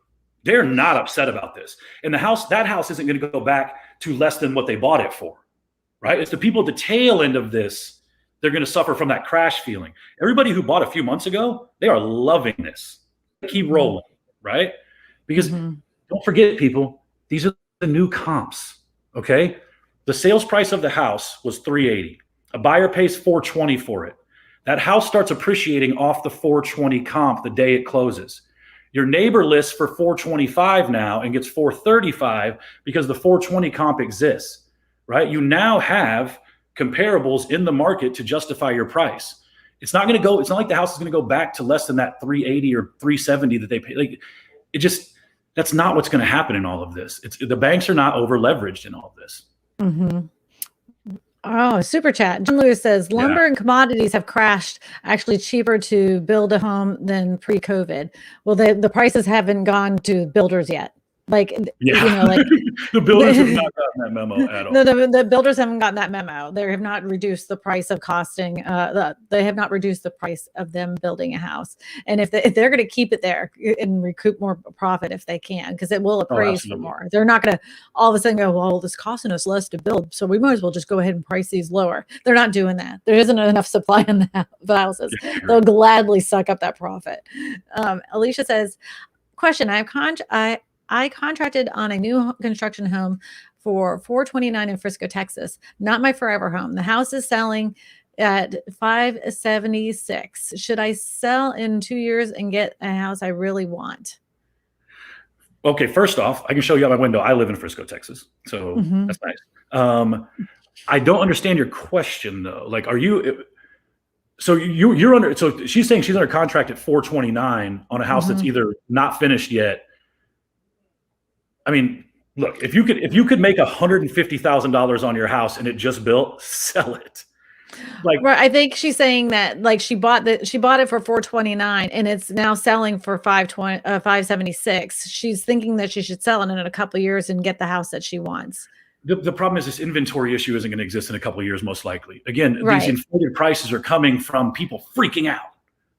[SPEAKER 2] They're not upset about this. And that house isn't going to go back to less than what they bought it for, right? It's the people at the tail end of this, they're going to suffer from that crash feeling. Everybody who bought a few months ago, they are loving this. Keep rolling, right? Because don't forget, people, these are the new comps, okay? The sales price of the house was $380. A buyer pays $420 for it. That house starts appreciating off the $420 comp the day it closes. Your neighbor lists for $425 now and gets $435 because the $420 comp exists, right? You now have comparables in the market to justify your price. It's not like the house is going to go back to less than that $380 or $370 that they pay. Like, that's not what's going to happen in all of this. The banks are not over leveraged in all of this.
[SPEAKER 1] Mm-hmm. Oh, super chat. John Lewis says lumber and commodities have crashed. Actually cheaper to build a home than pre-COVID. Well, the prices haven't gone to builders yet. Like, you know, like
[SPEAKER 2] the builders have not gotten that memo at all.
[SPEAKER 1] The builders haven't gotten that memo. They have not reduced the price of costing. They have not reduced the price of them building a house. And if they're going to keep it there and recoup more profit if they can, because it will appraise for more. They're not going to all of a sudden go, well, this costing us less to build, so we might as well just go ahead and price these lower. They're not doing that. There isn't enough supply in the houses. Yeah, sure. They'll gladly suck up that profit. Alicia says, question: I contracted on a new construction home for $429 in Frisco, Texas. Not my forever home. The house is selling at $576. Should I sell in 2 years and get a house I really want?
[SPEAKER 2] Okay, first off, I can show you out my window. I live in Frisco, Texas, so that's nice. I don't understand your question though. Like, are you? So you're under? So she's saying she's under contract at $429 on a house that's either not finished yet. I mean, look, if you could make $150,000 on your house and it just built, sell it. Like,
[SPEAKER 1] right. I think she's saying that, like, she bought it for $429 and it's now selling for $576. She's thinking that she should sell it in a couple of years and get the house that she wants.
[SPEAKER 2] The problem is this inventory issue isn't going to exist in a couple of years, most likely. Again, these inflated prices are coming from people freaking out,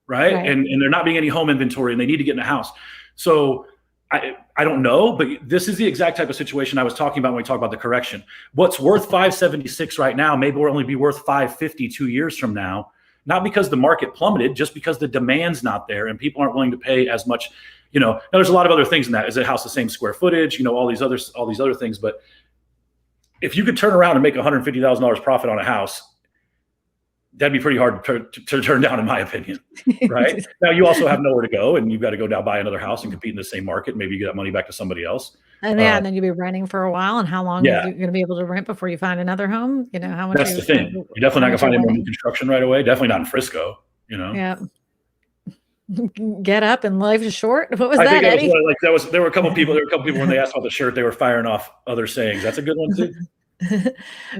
[SPEAKER 2] right? And there not being any home inventory and they need to get in a house. So I don't know, but this is the exact type of situation I was talking about when we talk about the correction. What's worth $576 right now may only be worth $550 2 years from now, not because the market plummeted, just because the demand's not there and people aren't willing to pay as much. You know, now there's a lot of other things in that. Is a house the same square footage? You know, all these other things. But if you could turn around and make $150,000 profit on a house, that'd be pretty hard to turn down, in my opinion, right? Now, you also have nowhere to go, and you've got to go now buy another house and compete in the same market. Maybe you get that money back to somebody else.
[SPEAKER 1] And and then you'll be renting for a while. And how long are you going to be able to rent before you find another home? You know, how much?
[SPEAKER 2] That's the thing. You're definitely not going to find any more new construction right away. Definitely not in Frisco, you know?
[SPEAKER 1] Yeah. Get up and life is short. What was that, Eddie?
[SPEAKER 2] There were a couple of people when they asked about the shirt, they were firing off other sayings. That's a good one too.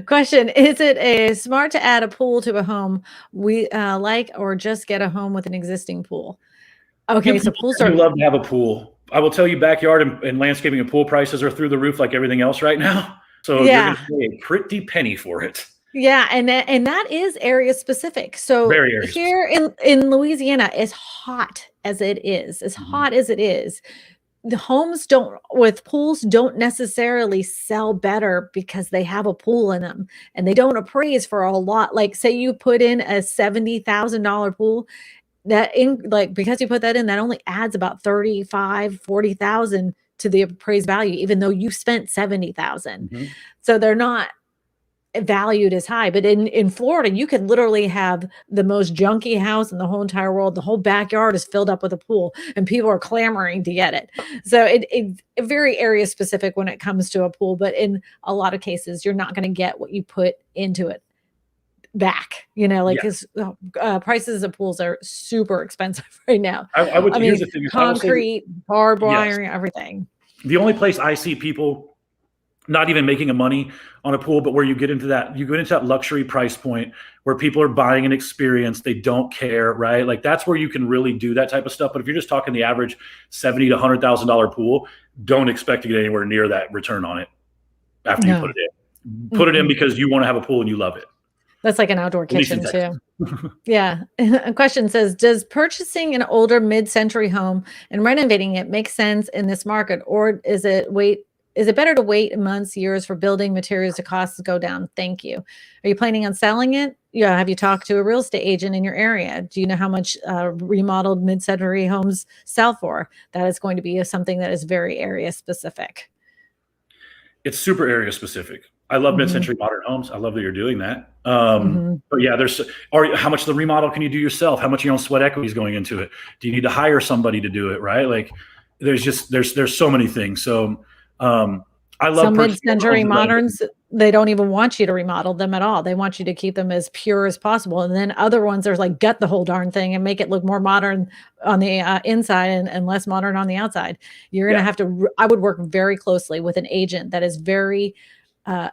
[SPEAKER 1] Question: is it smart to add a pool to a home we like, or just get a home with an existing pool? Okay, so pools are.
[SPEAKER 2] I love to have a pool. I will tell you, backyard and landscaping and pool prices are through the roof, like everything else right now. So you're going to pay a pretty penny for it.
[SPEAKER 1] Yeah, and that is area specific. So here in Louisiana, as hot as it is, the homes with pools don't necessarily sell better because they have a pool in them, and they don't appraise for a lot. Like, say you put in a $70,000 pool, because you put that in, that only adds about 40,000 to the appraised value, even though you spent 70,000.
[SPEAKER 2] Mm-hmm.
[SPEAKER 1] So they're not valued as high. But in Florida, you could literally have the most junky house in the whole entire world. The whole backyard is filled up with a pool, and people are clamoring to get it. So it's very area specific when it comes to a pool. But in a lot of cases, you're not going to get what you put into it back. Because prices of pools are super expensive right now.
[SPEAKER 2] I would. Here's the thing:
[SPEAKER 1] concrete, barbed wire, everything.
[SPEAKER 2] The only place I see people not even making a money on a pool, but where you get into that luxury price point where people are buying an experience, they don't care, right? Like, that's where you can really do that type of stuff. But if you're just talking the average $70,000 to $100,000 pool, don't expect to get anywhere near that return on it after you put it in. Put it in because you want to have a pool and you love it.
[SPEAKER 1] That's like an outdoor kitchen too. Yeah. A question says, does purchasing an older mid-century home and renovating it make sense in this market, or is it better to wait months, years for building materials to costs to go down? Thank you. Are you planning on selling it? Yeah. Have you talked to a real estate agent in your area? Do you know how much remodeled mid-century homes sell for? That is going to be something that is very area specific.
[SPEAKER 2] It's super area specific. I love mid-century modern homes. I love that you're doing that. But yeah, how much of the remodel can you do yourself? How much of your own sweat equity is going into it? Do you need to hire somebody to do it? Right? Like, there's so many things. So I love
[SPEAKER 1] some mid-century moderns. They don't even want you to remodel them at all. They want you to keep them as pure as possible. And then other ones are like, gut the whole darn thing and make it look more modern on the inside and less modern on the outside. You're going to have to, I would work very closely with an agent that is very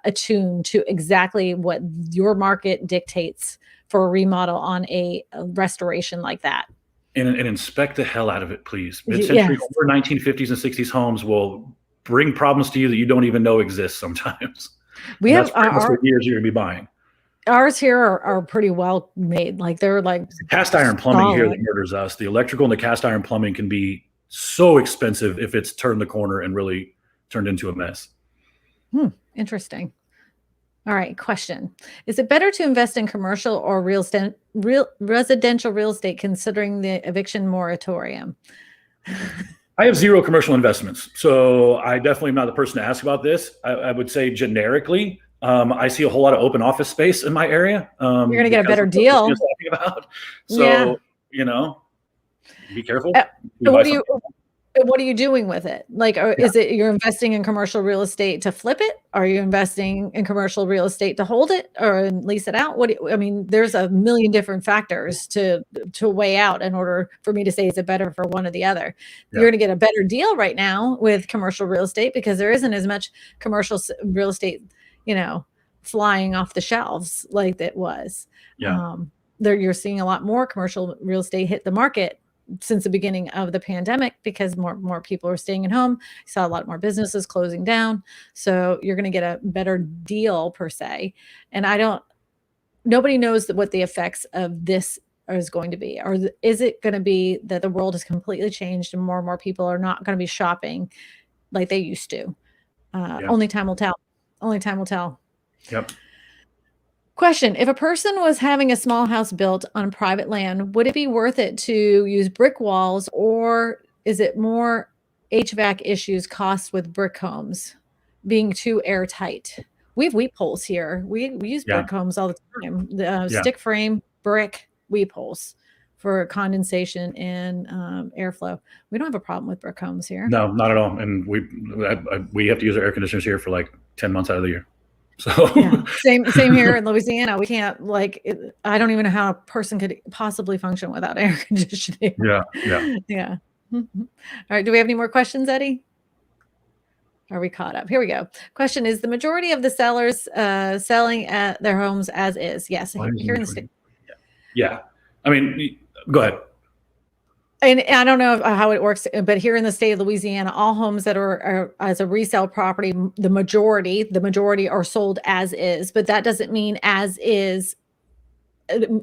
[SPEAKER 1] attuned to exactly what your market dictates for a remodel on a restoration like that.
[SPEAKER 2] And inspect the hell out of it, please. Mid-century over 1950s and 60s homes will bring problems to you that you don't even know exist sometimes. We have our years you're gonna be buying.
[SPEAKER 1] Ours here are pretty well made. Like, they're like
[SPEAKER 2] cast iron plumbing here that murders us. The electrical and the cast iron plumbing can be so expensive if it's turned the corner and really turned into a mess.
[SPEAKER 1] Interesting. All right. Question. Is it better to invest in commercial or residential real estate considering the eviction moratorium?
[SPEAKER 2] I have zero commercial investments, so I definitely am not the person to ask about this. I would say generically, I see a whole lot of open office space in my area.
[SPEAKER 1] You're going to get a better deal.
[SPEAKER 2] So, be careful.
[SPEAKER 1] What are you doing with it? Like, is it you're investing in commercial real estate to flip it? Are you investing in commercial real estate to hold it or lease it out? There's a million different factors to weigh out in order for me to say, is it better for one or the other? You're going to get a better deal right now with commercial real estate because there isn't as much commercial real estate, flying off the shelves like it was. You're seeing a lot more commercial real estate hit the market since the beginning of the pandemic because more people are staying at home. You saw a lot more businesses closing down. So you're going to get a better deal per se. And nobody knows what the effects of this is going to be. Or is it going to be that the world has completely changed and more people are not going to be shopping like they used to? Only time will tell. Only time will tell.
[SPEAKER 2] Yep.
[SPEAKER 1] Question. If a person was having a small house built on private land, would it be worth it to use brick walls, or is it more HVAC issues costs with brick homes being too airtight? We have weep holes here. We use brick homes all the time. Stick frame, brick, weep holes for condensation and airflow. We don't have a problem with brick homes here.
[SPEAKER 2] No, not at all. And we have to use our air conditioners here for like 10 months out of the year. So
[SPEAKER 1] same here in Louisiana. We can't I don't even know how a person could possibly function without air conditioning. Yeah. All right. Do we have any more questions, Eddie? Are we caught up? Here we go. Question. Is the majority of the sellers selling at their homes as is? Yes. Here in the state.
[SPEAKER 2] Yeah. Go ahead.
[SPEAKER 1] And I don't know how it works, but here in the state of Louisiana, all homes that are as a resale property, the majority are sold as is, but that doesn't mean as is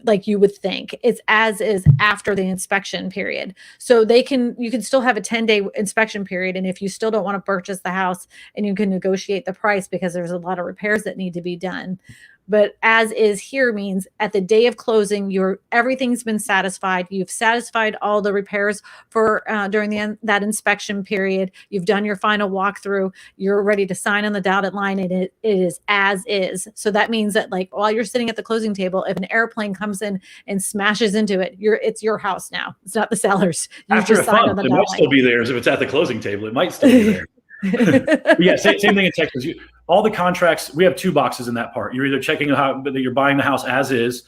[SPEAKER 1] like you would think. It's as is after the inspection period. So you can still have a 10-day inspection period. And if you still don't want to purchase the house, and you can negotiate the price because there's a lot of repairs that need to be done. But as is here means at the day of closing, everything's been satisfied. You've satisfied all the repairs for during that inspection period. You've done your final walkthrough. You're ready to sign on the dotted line, and it is as is. So that means that like while you're sitting at the closing table, if an airplane comes in and smashes into it, it's your house now. It's not the seller's. You
[SPEAKER 2] After
[SPEAKER 1] just
[SPEAKER 2] a
[SPEAKER 1] signed
[SPEAKER 2] month,
[SPEAKER 1] on the
[SPEAKER 2] it
[SPEAKER 1] dotted
[SPEAKER 2] might
[SPEAKER 1] line.
[SPEAKER 2] still be there. If it's at the closing table, it might still be there. But yeah, same thing in Texas. All the contracts, we have 2 boxes in that part. You're either checking that you're buying the house as is,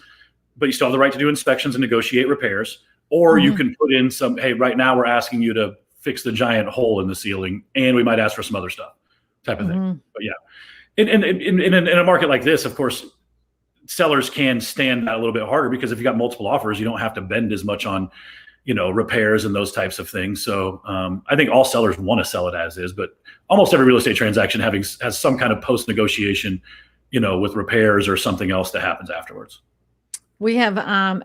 [SPEAKER 2] but you still have the right to do inspections and negotiate repairs, or you can put in some, hey, right now we're asking you to fix the giant hole in the ceiling, and we might ask for some other stuff, type of thing. But yeah, in a market like this, of course, sellers can stand that a little bit harder because if you got multiple offers, you don't have to bend as much on repairs and those types of things. So I think all sellers want to sell it as is, but almost every real estate transaction has some kind of post negotiation, with repairs or something else that happens afterwards.
[SPEAKER 1] We have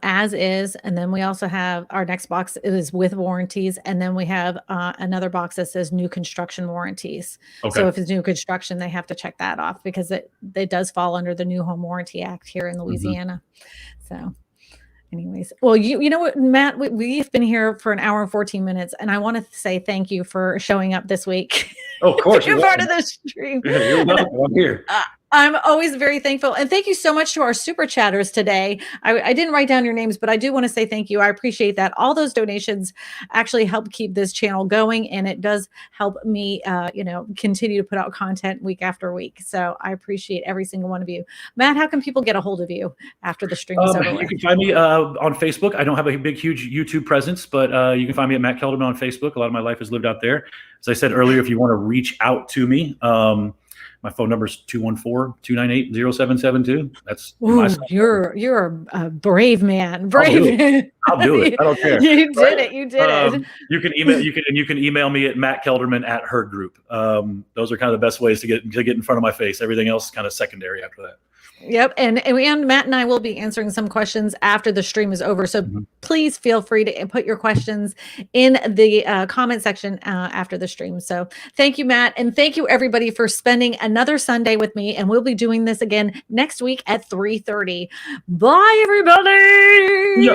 [SPEAKER 1] as is, and then we also have our next box is with warranties, and then we have another box that says new construction warranties.
[SPEAKER 2] Okay.
[SPEAKER 1] So if it's new construction, they have to check that off because it does fall under the New Home Warranty Act here in Louisiana. So anyways, well, you know what, Matt, we've been here for an hour and 14 minutes, and I want to say thank you for showing up this week.
[SPEAKER 2] Oh, of course.
[SPEAKER 1] You're part of the stream.
[SPEAKER 2] Yeah, you're welcome. I'm here.
[SPEAKER 1] I'm always very thankful. And thank you so much to our super chatters today. I didn't write down your names, but I do want to say thank you. I appreciate that. All those donations actually help keep this channel going, and it does help me, continue to put out content week after week. So I appreciate every single one of you. Matt, how can people get a hold of you after the stream is over?
[SPEAKER 2] You can find me on Facebook. I don't have a big, huge YouTube presence, but you can find me at Matt Kelderman on Facebook. A lot of my life is lived out there. As I said earlier, if you want to reach out to me, my phone number is 214-298-0772. That's
[SPEAKER 1] you're a brave man. Brave.
[SPEAKER 2] I'll do it. I don't care.
[SPEAKER 1] You did it. You did it.
[SPEAKER 2] You can email me at mattkelderman@herdgroup. Those are kind of the best ways to get in front of my face. Everything else is kind of secondary after that.
[SPEAKER 1] Yep. And Matt and I will be answering some questions after the stream is over. So please feel free to put your questions in the comment section after the stream. So thank you, Matt. And thank you, everybody, for spending another Sunday with me. And we'll be doing this again next week at 3:30. Bye, everybody. Yep.